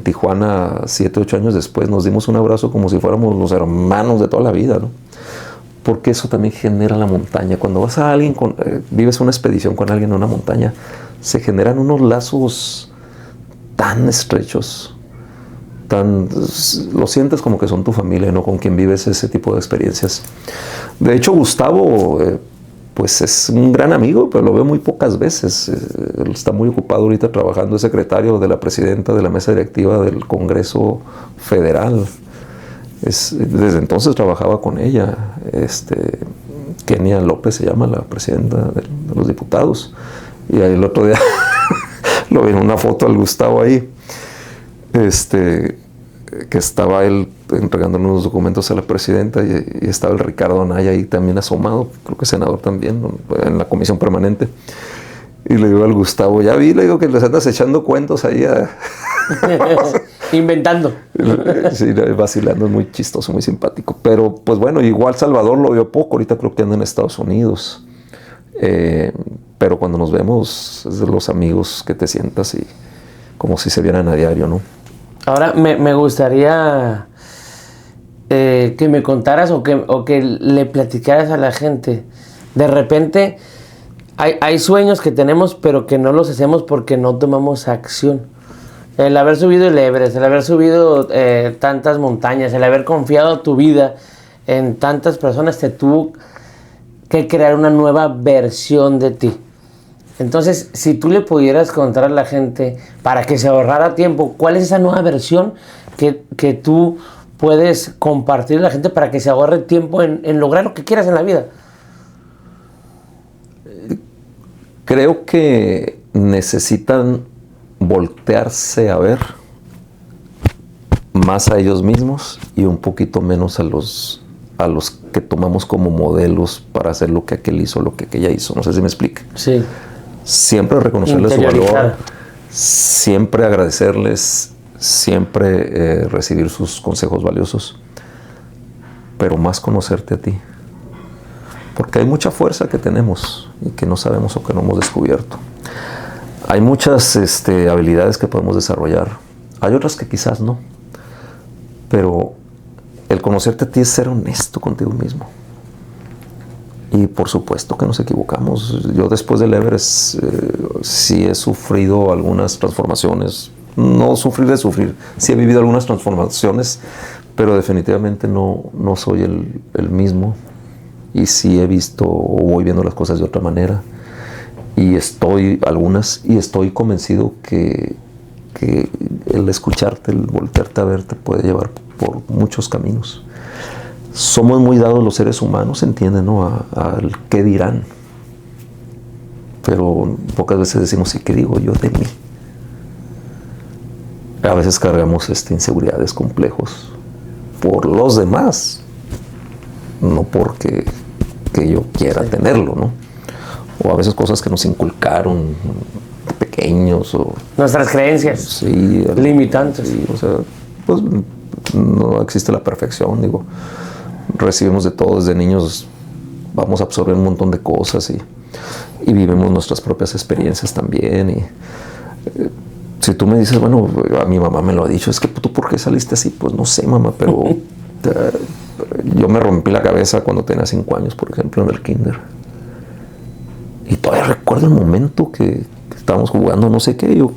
Tijuana, 7, 8 años después, nos dimos un abrazo como si fuéramos los hermanos de toda la vida, ¿no? Porque eso también genera la montaña. Cuando vas a alguien, vives una expedición con alguien en una montaña, se generan unos lazos tan estrechos, lo sientes como que son tu familia, ¿no? Con quien vives ese tipo de experiencias. De hecho, Gustavo pues es un gran amigo, pero lo veo muy pocas veces. Él está muy ocupado ahorita trabajando, es secretario de la presidenta de la mesa directiva del Congreso Federal. Desde entonces trabajaba con ella. Kenia López se llama, la presidenta de los diputados. Y ahí el otro día lo vi en una foto al Gustavo ahí, que estaba él entregando unos documentos a la presidenta y estaba el Ricardo Anaya ahí también asomado, creo que senador también, en la comisión permanente. Y le digo al Gustavo, ya vi, le digo que les andas echando cuentos ahí inventando. Sí, vacilando, es muy chistoso, muy simpático. Pero pues bueno, igual Salvador lo vio poco, ahorita creo que anda en Estados Unidos. Pero cuando nos vemos es de los amigos que te sientas y como si se vieran a diario, ¿no? Ahora me gustaría que me contaras o que le platicaras a la gente. De repente hay sueños que tenemos pero que no los hacemos porque no tomamos acción. El haber subido el Everest, el haber subido tantas montañas, el haber confiado tu vida en tantas personas, te tuvo que crear una nueva versión de ti. Entonces, si tú le pudieras contar a la gente para que se ahorrara tiempo, ¿cuál es esa nueva versión que tú puedes compartir a la gente para que se ahorre tiempo en lograr lo que quieras en la vida? Creo que necesitan voltearse a ver más a ellos mismos y un poquito menos a los que tomamos como modelos para hacer lo que aquel hizo, lo que aquella hizo. No sé si me explica. Sí. Siempre reconocerles su valor, siempre agradecerles, siempre recibir sus consejos valiosos, pero más conocerte a ti. Porque hay mucha fuerza que tenemos y que no sabemos o que no hemos descubierto. Hay muchas habilidades que podemos desarrollar. Hay otras que quizás no. Pero el conocerte a ti es ser honesto contigo mismo. Y por supuesto que nos equivocamos. Yo después del Everest sí he sufrido algunas transformaciones. No sufrir de sufrir. Sí he vivido algunas transformaciones, pero definitivamente no soy el mismo. Y sí he visto o voy viendo las cosas de otra manera. Y estoy convencido que el escucharte, el voltearte a ver, te puede llevar por muchos caminos. Somos muy dados los seres humanos, ¿entienden? ¿No? Al qué dirán. Pero pocas veces decimos, ¿y qué digo yo de mí? A veces cargamos inseguridades, complejos por los demás, no porque que yo quiera tenerlo, ¿no? O a veces cosas que nos inculcaron de pequeños o nuestras creencias, sí, limitantes. Sí, o sea, pues no existe la perfección, digo. Recibimos de todo desde niños, vamos a absorber un montón de cosas y vivimos nuestras propias experiencias también. Y si tú me dices, bueno, a mi mamá me lo ha dicho, es que tú ¿por qué saliste así? Pues no sé, mamá, pero yo me rompí la cabeza cuando tenía 5 años, por ejemplo, en el kinder. Y todavía recuerdo el momento que estábamos jugando no sé qué, yo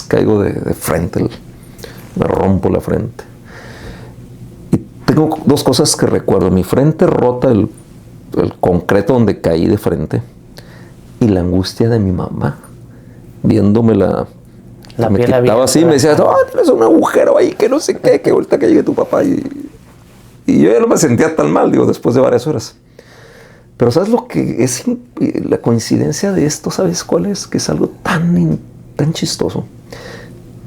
caigo de frente, me rompo la frente. Y tengo 2 cosas que recuerdo: mi frente rota, el concreto donde caí de frente, y la angustia de mi mamá viéndome la me piel quitaba así, me decía, tienes un agujero ahí, que no sé qué, que ahorita que llegue tu papá. Y yo ya no me sentía tan mal, digo, después de varias horas. Pero ¿sabes lo que es la coincidencia de esto? ¿Sabes cuál es? Que es algo tan chistoso.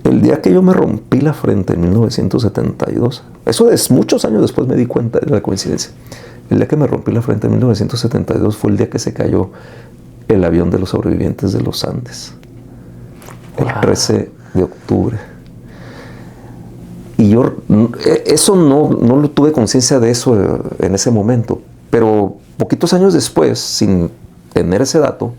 El día que yo me rompí la frente en 1972, eso es muchos años después me di cuenta de la coincidencia. El día que me rompí la frente en 1972 fue el día que se cayó el avión de los sobrevivientes de los Andes. El 13 de octubre. Y yo eso no lo tuve conciencia de eso en ese momento. Pero poquitos años después, sin tener ese dato,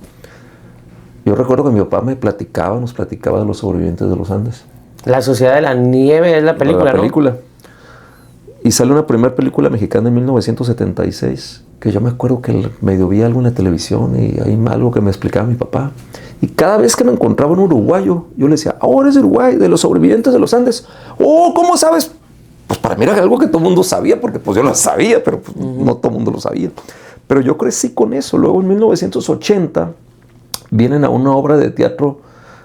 yo recuerdo que mi papá nos platicaba de los sobrevivientes de los Andes. La Sociedad de la Nieve es la película, ¿no? Y sale una primera película mexicana en 1976, que yo me acuerdo que medio vi algo en la televisión y hay algo que me explicaba mi papá. Y cada vez que me encontraba un uruguayo, yo le decía, ahora es Uruguay, de los sobrevivientes de los Andes. Oh, ¿cómo sabes? Pues para mí era algo que todo el mundo sabía, porque pues yo lo sabía, pero pues no todo el mundo lo sabía. Pero yo crecí con eso. Luego en 1980 vienen a una obra de teatro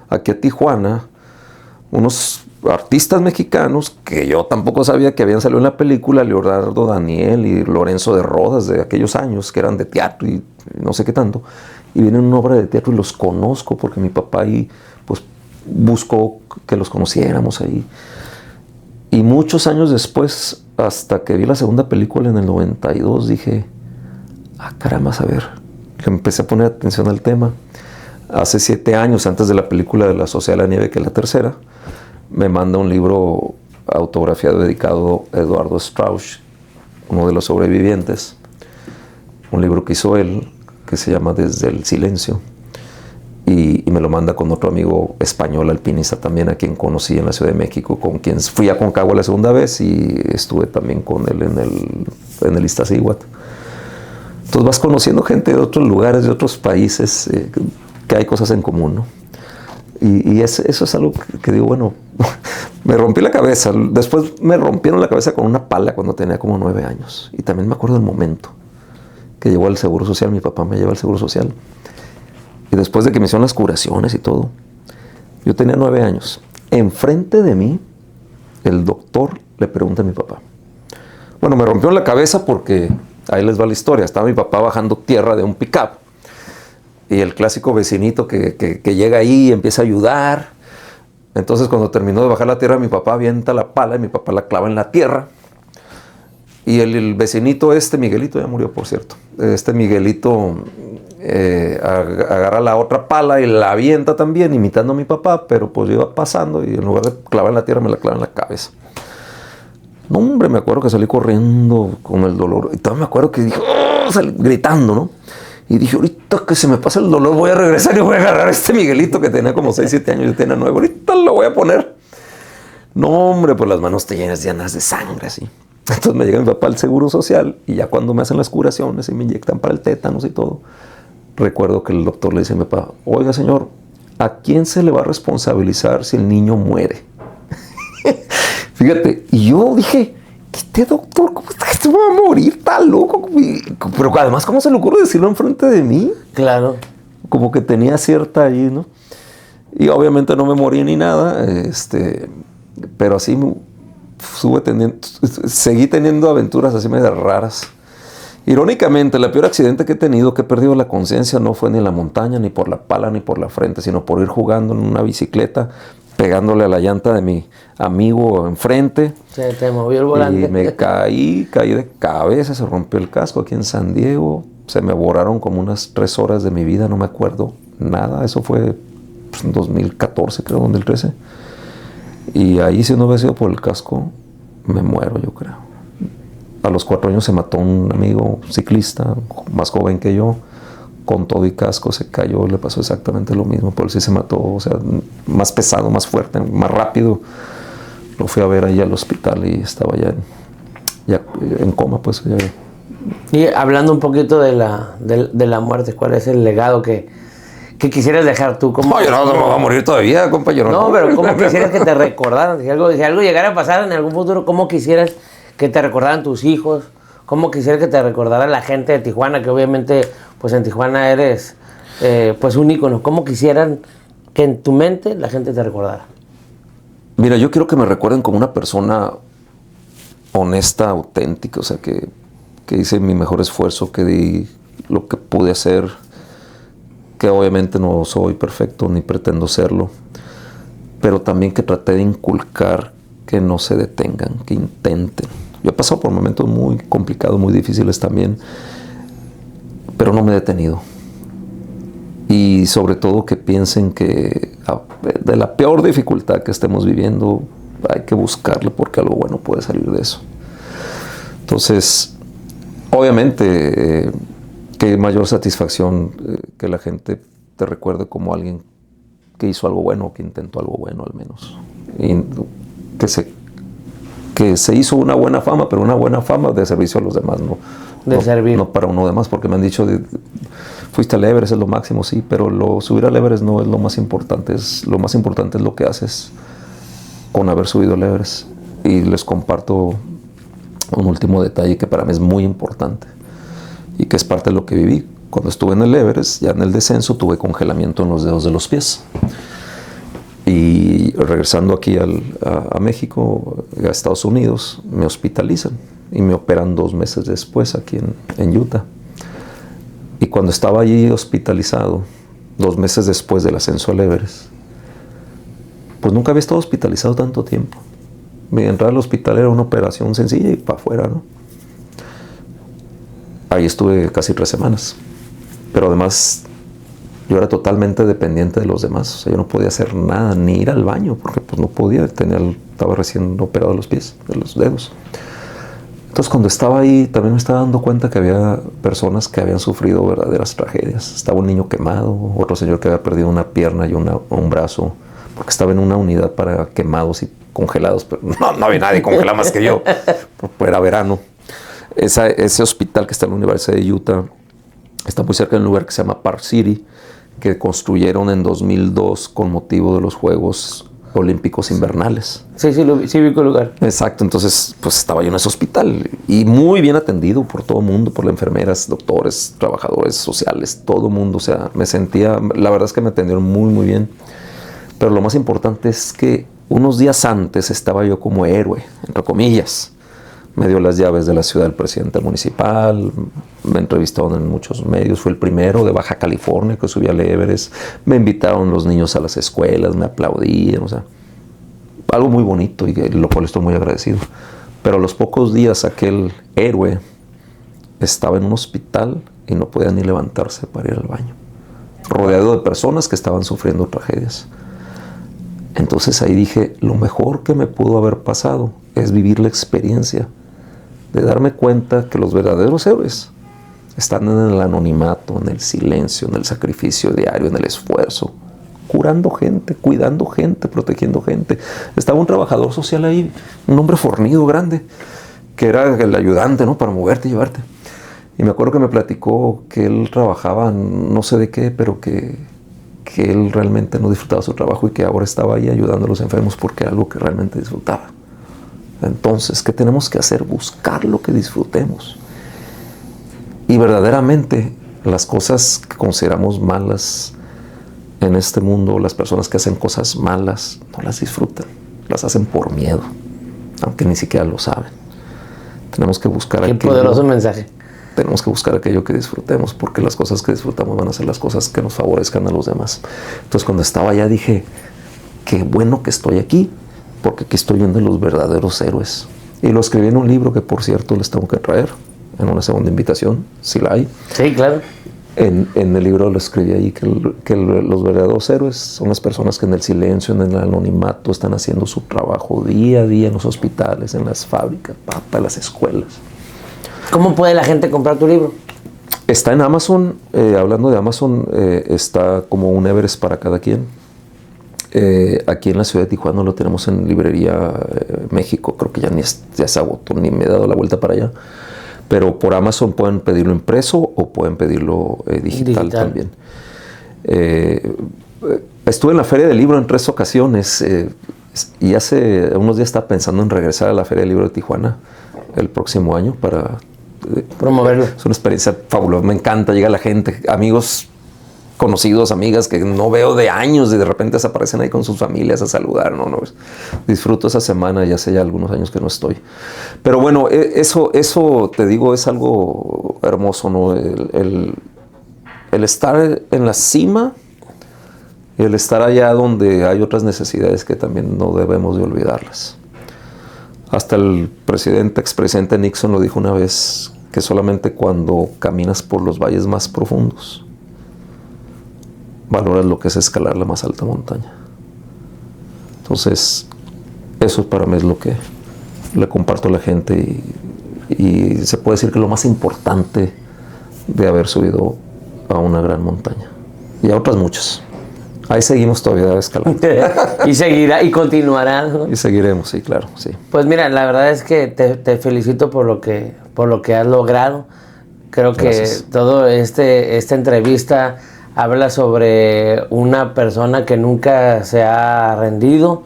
aquí a Tijuana unos artistas mexicanos que yo tampoco sabía que habían salido en la película, Leonardo Daniel y Lorenzo de Rodas, de aquellos años, que eran de teatro y no sé qué tanto. Y vienen a una obra de teatro y los conozco porque mi papá ahí pues buscó que los conociéramos ahí. Y muchos años después, hasta que vi la segunda película en el 92, dije, caramba, a ver, le empecé a poner atención al tema. Hace 7 años, antes de la película de La Sociedad de la Nieve, que es la tercera, me manda un libro autografiado dedicado a Eduardo Strauss, uno de los sobrevivientes, un libro que hizo él, que se llama Desde el Silencio, y me lo manda con otro amigo español, alpinista también, a quien conocí en la Ciudad de México, con quien fui a Concagua la segunda vez y estuve también con él en el Iztaccíhuatl. Entonces vas conociendo gente de otros lugares, de otros países, que hay cosas en común, ¿no? Y eso es algo que digo, bueno, me rompí la cabeza. Después me rompieron la cabeza con una pala cuando tenía como 9 años. Y también me acuerdo del momento que llegó al Seguro Social, mi papá me lleva al Seguro Social. Y después de que me hicieron las curaciones y todo, yo tenía 9 años. Enfrente de mí, el doctor le pregunta a mi papá. Bueno, me rompió la cabeza porque, ahí les va la historia, estaba mi papá bajando tierra de un pick-up. Y el clásico vecinito que llega ahí y empieza a ayudar. Entonces cuando terminó de bajar la tierra, mi papá avienta la pala y mi papá la clava en la tierra. Y el vecinito Miguelito, ya murió por cierto, Miguelito agarra la otra pala y la avienta también, imitando a mi papá, pero pues yo iba pasando y en lugar de clavar en la tierra me la clava en la cabeza. No, hombre, me acuerdo que salí corriendo con el dolor. Y todavía me acuerdo que dije, salí gritando, ¿no? Y dije, ahorita que se me pasa el dolor voy a regresar y voy a agarrar a Miguelito que tenía como 6, 7 años, yo tenía 9, ahorita lo voy a poner. No, hombre, pues las manos te llenas de sangre, así. Entonces me llega mi papá al Seguro Social y ya cuando me hacen las curaciones y me inyectan para el tétanos y todo, recuerdo que el doctor le dice a mi papá, oiga señor, ¿a quién se le va a responsabilizar si el niño muere? Fíjate, y yo dije, doctor, ¿cómo está que se va a morir? Está loco. Pero además, ¿cómo se le ocurre decirlo enfrente de mí? Claro. Como que tenía cierta ahí, ¿no? Y obviamente no me morí ni nada, pero así seguí teniendo aventuras así medio raras. Irónicamente, el peor accidente que he tenido, que he perdido la conciencia, no fue ni en la montaña, ni por la pala, ni por la frente, sino por ir jugando en una bicicleta, pegándole a la llanta de mi amigo enfrente. Se te movió el volante. Y me caí de cabeza, se rompió el casco aquí en San Diego. Se me borraron como unas 3 horas de mi vida, no me acuerdo nada. Eso fue en 2014, creo, 2013. Y ahí, si no hubiera sido por el casco, me muero, yo creo. A los 4 años se mató un amigo ciclista, más joven que yo. Con todo y casco se cayó, le pasó exactamente lo mismo, pero él sí se mató, o sea, más pesado, más fuerte, más rápido. Lo fui a ver ahí al hospital y estaba ya en coma, pues. Ya. Y hablando un poquito de la muerte, ¿cuál es el legado que quisieras dejar tú? No, yo no me voy a morir todavía, compañero. No, pero ¿cómo quisieras que te recordaran? Si algo llegara a pasar en algún futuro, ¿cómo quisieras que te recordaran tus hijos? ¿Cómo quisieras que te recordara la gente de Tijuana? Que obviamente, pues en Tijuana eres pues un ícono. ¿Cómo quisieran que en tu mente la gente te recordara? Mira, yo quiero que me recuerden como una persona honesta, auténtica, o sea, que hice mi mejor esfuerzo, que di lo que pude hacer, que obviamente no soy perfecto ni pretendo serlo, pero también que traté de inculcar que no se detengan, que intenten. Yo he pasado por momentos muy complicados, muy difíciles también, pero no me he detenido. Y sobre todo que piensen que de la peor dificultad que estemos viviendo hay que buscarle porque algo bueno puede salir de eso. Entonces, obviamente, qué mayor satisfacción que la gente te recuerde como alguien que hizo algo bueno, que intentó algo bueno al menos. Y que se hizo una buena fama, pero una buena fama de servicio a los demás, no servir. No para uno demás, porque me han dicho, fuiste al Everest, es lo máximo, sí, pero subir al Everest no es lo más importante, lo más importante es lo que haces con haber subido al Everest. Y les comparto un último detalle que para mí es muy importante. y que es parte de lo que viví. Cuando estuve en el Everest, ya en el descenso, tuve congelamiento en los dedos de los pies. Y regresando aquí a México, a Estados Unidos, me hospitalizan y me operan 2 meses después aquí en Utah. Y cuando estaba allí hospitalizado, 2 meses después del ascenso al Everest, pues nunca había estado hospitalizado tanto tiempo. Entrar al hospital era una operación sencilla y para afuera, ¿no? Ahí estuve casi 3 semanas. Pero además, yo era totalmente dependiente de los demás. O sea, yo no podía hacer nada, ni ir al baño, porque pues no podía. Estaba recién operado de los pies, de los dedos. Entonces, cuando estaba ahí, también me estaba dando cuenta que había personas que habían sufrido verdaderas tragedias. Estaba un niño quemado, otro señor que había perdido una pierna y un brazo, porque estaba en una unidad para quemados y congelados, pero no había nadie congelado más que yo. Era verano. Ese hospital que está en la Universidad de Utah está muy cerca de un lugar que se llama Park City, que construyeron en 2002 con motivo de los Juegos Olímpicos Invernales. Sí, vi el lugar. Exacto, entonces pues estaba yo en ese hospital y muy bien atendido por todo el mundo, por las enfermeras, doctores, trabajadores sociales, todo el mundo. O sea, me sentía, la verdad es que me atendieron muy, muy bien. Pero lo más importante es que unos días antes estaba yo como héroe, entre comillas. Me dio las llaves de la ciudad del presidente municipal, me entrevistaron en muchos medios, fui el primero de Baja California que subí al Everest, me invitaron los niños a las escuelas, me aplaudían, o sea, algo muy bonito y lo cual estoy muy agradecido. Pero a los pocos días aquel héroe estaba en un hospital y no podía ni levantarse para ir al baño, rodeado de personas que estaban sufriendo tragedias. Entonces ahí dije, lo mejor que me pudo haber pasado es vivir la experiencia de darme cuenta que los verdaderos héroes están en el anonimato, en el silencio, en el sacrificio diario, en el esfuerzo, curando gente, cuidando gente, protegiendo gente. Estaba un trabajador social ahí, un hombre fornido, grande, que era el ayudante, ¿no?, para moverte y llevarte. Y me acuerdo que me platicó que él trabajaba, no sé de qué, pero que él realmente no disfrutaba su trabajo y que ahora estaba ahí ayudando a los enfermos porque era algo que realmente disfrutaba. Entonces, ¿qué tenemos que hacer? Buscar lo que disfrutemos. Y verdaderamente las cosas que consideramos malas en este mundo, las personas que hacen cosas malas, no las disfrutan, las hacen por miedo, aunque ni siquiera lo saben. Tenemos que buscar aquello. Qué poderoso mensaje. Tenemos que buscar aquello que disfrutemos, porque las cosas que disfrutamos van a ser las cosas que nos favorezcan a los demás. Entonces, cuando estaba allá dije, qué bueno que estoy aquí, porque aquí estoy viendo los verdaderos héroes. Y lo escribí en un libro que, por cierto, les tengo que traer en una segunda invitación, si la hay. Sí, claro. En el libro lo escribí ahí que los verdaderos héroes son las personas que en el silencio, en el anonimato, están haciendo su trabajo día a día en los hospitales, en las fábricas, en las escuelas. ¿Cómo puede la gente comprar tu libro? Está en Amazon. Hablando de Amazon, está como un Everest para cada quien. Aquí en la ciudad de Tijuana lo tenemos en Librería México. Creo que ya se agotó, ni me he dado la vuelta para allá. Pero por Amazon pueden pedirlo impreso o pueden pedirlo digital también. Estuve en la Feria del Libro en 3 ocasiones y hace unos días estaba pensando en regresar a la Feria del Libro de Tijuana el próximo año para promoverlo. Es una experiencia fabulosa, me encanta, llega la gente, amigos, conocidos, amigas que no veo de años y de repente se aparecen ahí con sus familias a saludar. No, disfruto esa semana, ya hace ya algunos años que no estoy. Pero bueno, eso te digo, es algo hermoso, ¿no? El estar en la cima, el estar allá donde hay otras necesidades que también no debemos de olvidarlas. Hasta el expresidente Nixon lo dijo una vez, que solamente cuando caminas por los valles más profundos valoras lo que es escalar la más alta montaña. Entonces, eso para mí es lo que le comparto a la gente y se puede decir que lo más importante de haber subido a una gran montaña y a otras muchas. Ahí seguimos todavía escalando. Y seguirá y continuará, ¿no? Y seguiremos, sí, claro, sí. Pues mira, la verdad es que te felicito por lo que has logrado. Creo Gracias. que todo esta entrevista habla sobre una persona que nunca se ha rendido,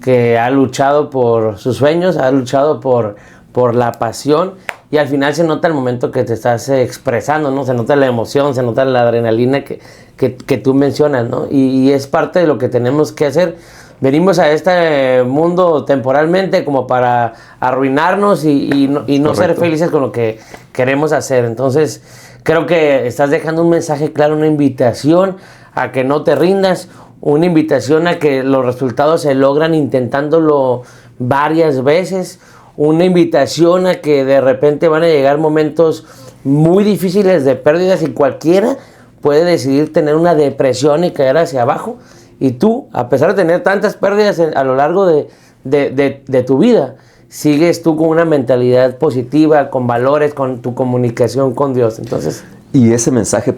que ha luchado por sus sueños, ha luchado por la pasión y al final se nota el momento que te estás expresando, ¿no? Se nota la emoción, se nota la adrenalina que tú mencionas, ¿no? Y es parte de lo que tenemos que hacer. Venimos a este mundo temporalmente como para arruinarnos y no ser felices con lo que queremos hacer. Entonces, creo que estás dejando un mensaje claro, una invitación a que no te rindas, una invitación a que los resultados se logran intentándolo varias veces, una invitación a que de repente van a llegar momentos muy difíciles de pérdidas y cualquiera puede decidir tener una depresión y caer hacia abajo. Y tú, a pesar de tener tantas pérdidas a lo largo de tu vida, sigues tú con una mentalidad positiva, con valores, con tu comunicación con Dios. Entonces... Y ese mensaje,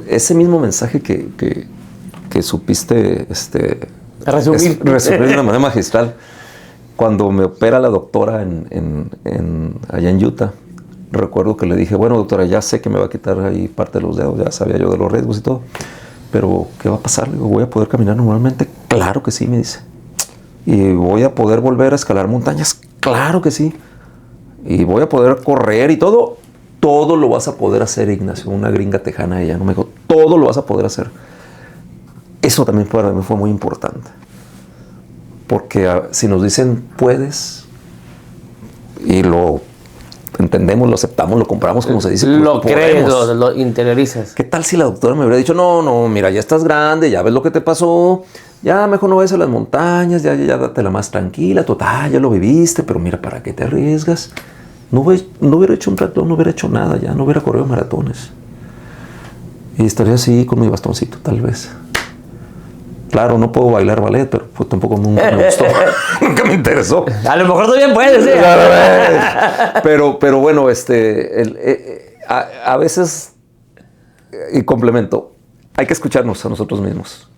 ese mismo mensaje que supiste resumir de una manera magistral, cuando me opera la doctora allá en Utah, recuerdo que le dije, bueno, doctora, ya sé que me va a quitar ahí parte de los dedos, ya sabía yo de los riesgos y todo, pero ¿qué va a pasar? Le digo, ¿voy a poder caminar normalmente? Claro que sí, me dice. ¿Y voy a poder volver a escalar montañas? Claro que sí. ¿Y voy a poder correr y todo? Todo lo vas a poder hacer, Ignacio. Una gringa tejana ella, ¿no? Me dijo, todo lo vas a poder hacer. Eso también para mí fue muy importante. Porque si nos dicen puedes, y lo entendemos, lo aceptamos, lo compramos, como se dice. Pues, lo crees, lo interiorizas. ¿Qué tal si la doctora me hubiera dicho, no, mira, ya estás grande, ya ves lo que te pasó, ya mejor no vayas a las montañas, ya dátela más tranquila, total, ya lo viviste, pero mira, ¿para qué te arriesgas? No hubiera hecho un triatlón, no hubiera hecho nada ya, no hubiera corrido maratones. Y estaría así con mi bastoncito, tal vez. Claro, no puedo bailar ballet, pero pues tampoco nunca me gustó. Nunca me interesó. A lo mejor todavía puedes, ¿sí? Pero bueno, a veces, y complemento, hay que escucharnos a nosotros mismos.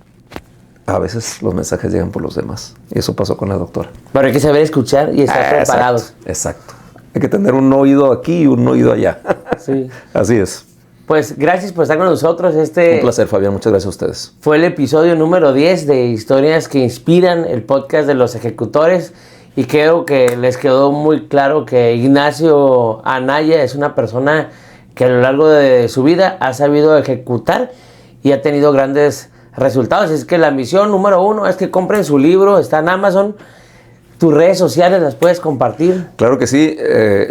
A veces los mensajes llegan por los demás. Y eso pasó con la doctora. Pero hay que saber escuchar y estar preparados. Exacto. Hay que tener un oído aquí y un oído allá. Sí. Así es. Pues gracias por estar con nosotros. Un placer, Fabián. Muchas gracias a ustedes. Fue el episodio número 10 de Historias que Inspiran, el podcast de los ejecutores. Y creo que les quedó muy claro que Ignacio Anaya es una persona que a lo largo de su vida ha sabido ejecutar y ha tenido grandes resultados. Es que la misión número 1 es que compren su libro, está en Amazon. ¿Tus redes sociales las puedes compartir? Claro que sí.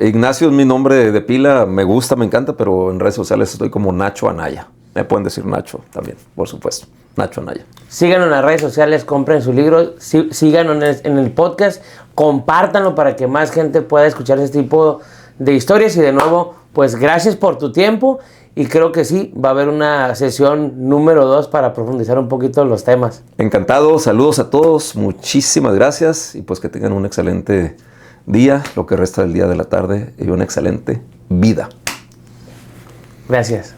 Ignacio es mi nombre de pila. Me gusta, me encanta, pero en redes sociales estoy como Nacho Anaya. Me pueden decir Nacho también, por supuesto. Nacho Anaya. Síganos en las redes sociales, compren su libro, síganos en el podcast, compártanlo para que más gente pueda escuchar este tipo de historias. Y de nuevo, pues gracias por tu tiempo. Y creo que sí, va a haber una sesión número 2 para profundizar un poquito en los temas. Encantado, saludos a todos, muchísimas gracias y pues que tengan un excelente día, lo que resta del día de la tarde y una excelente vida. Gracias.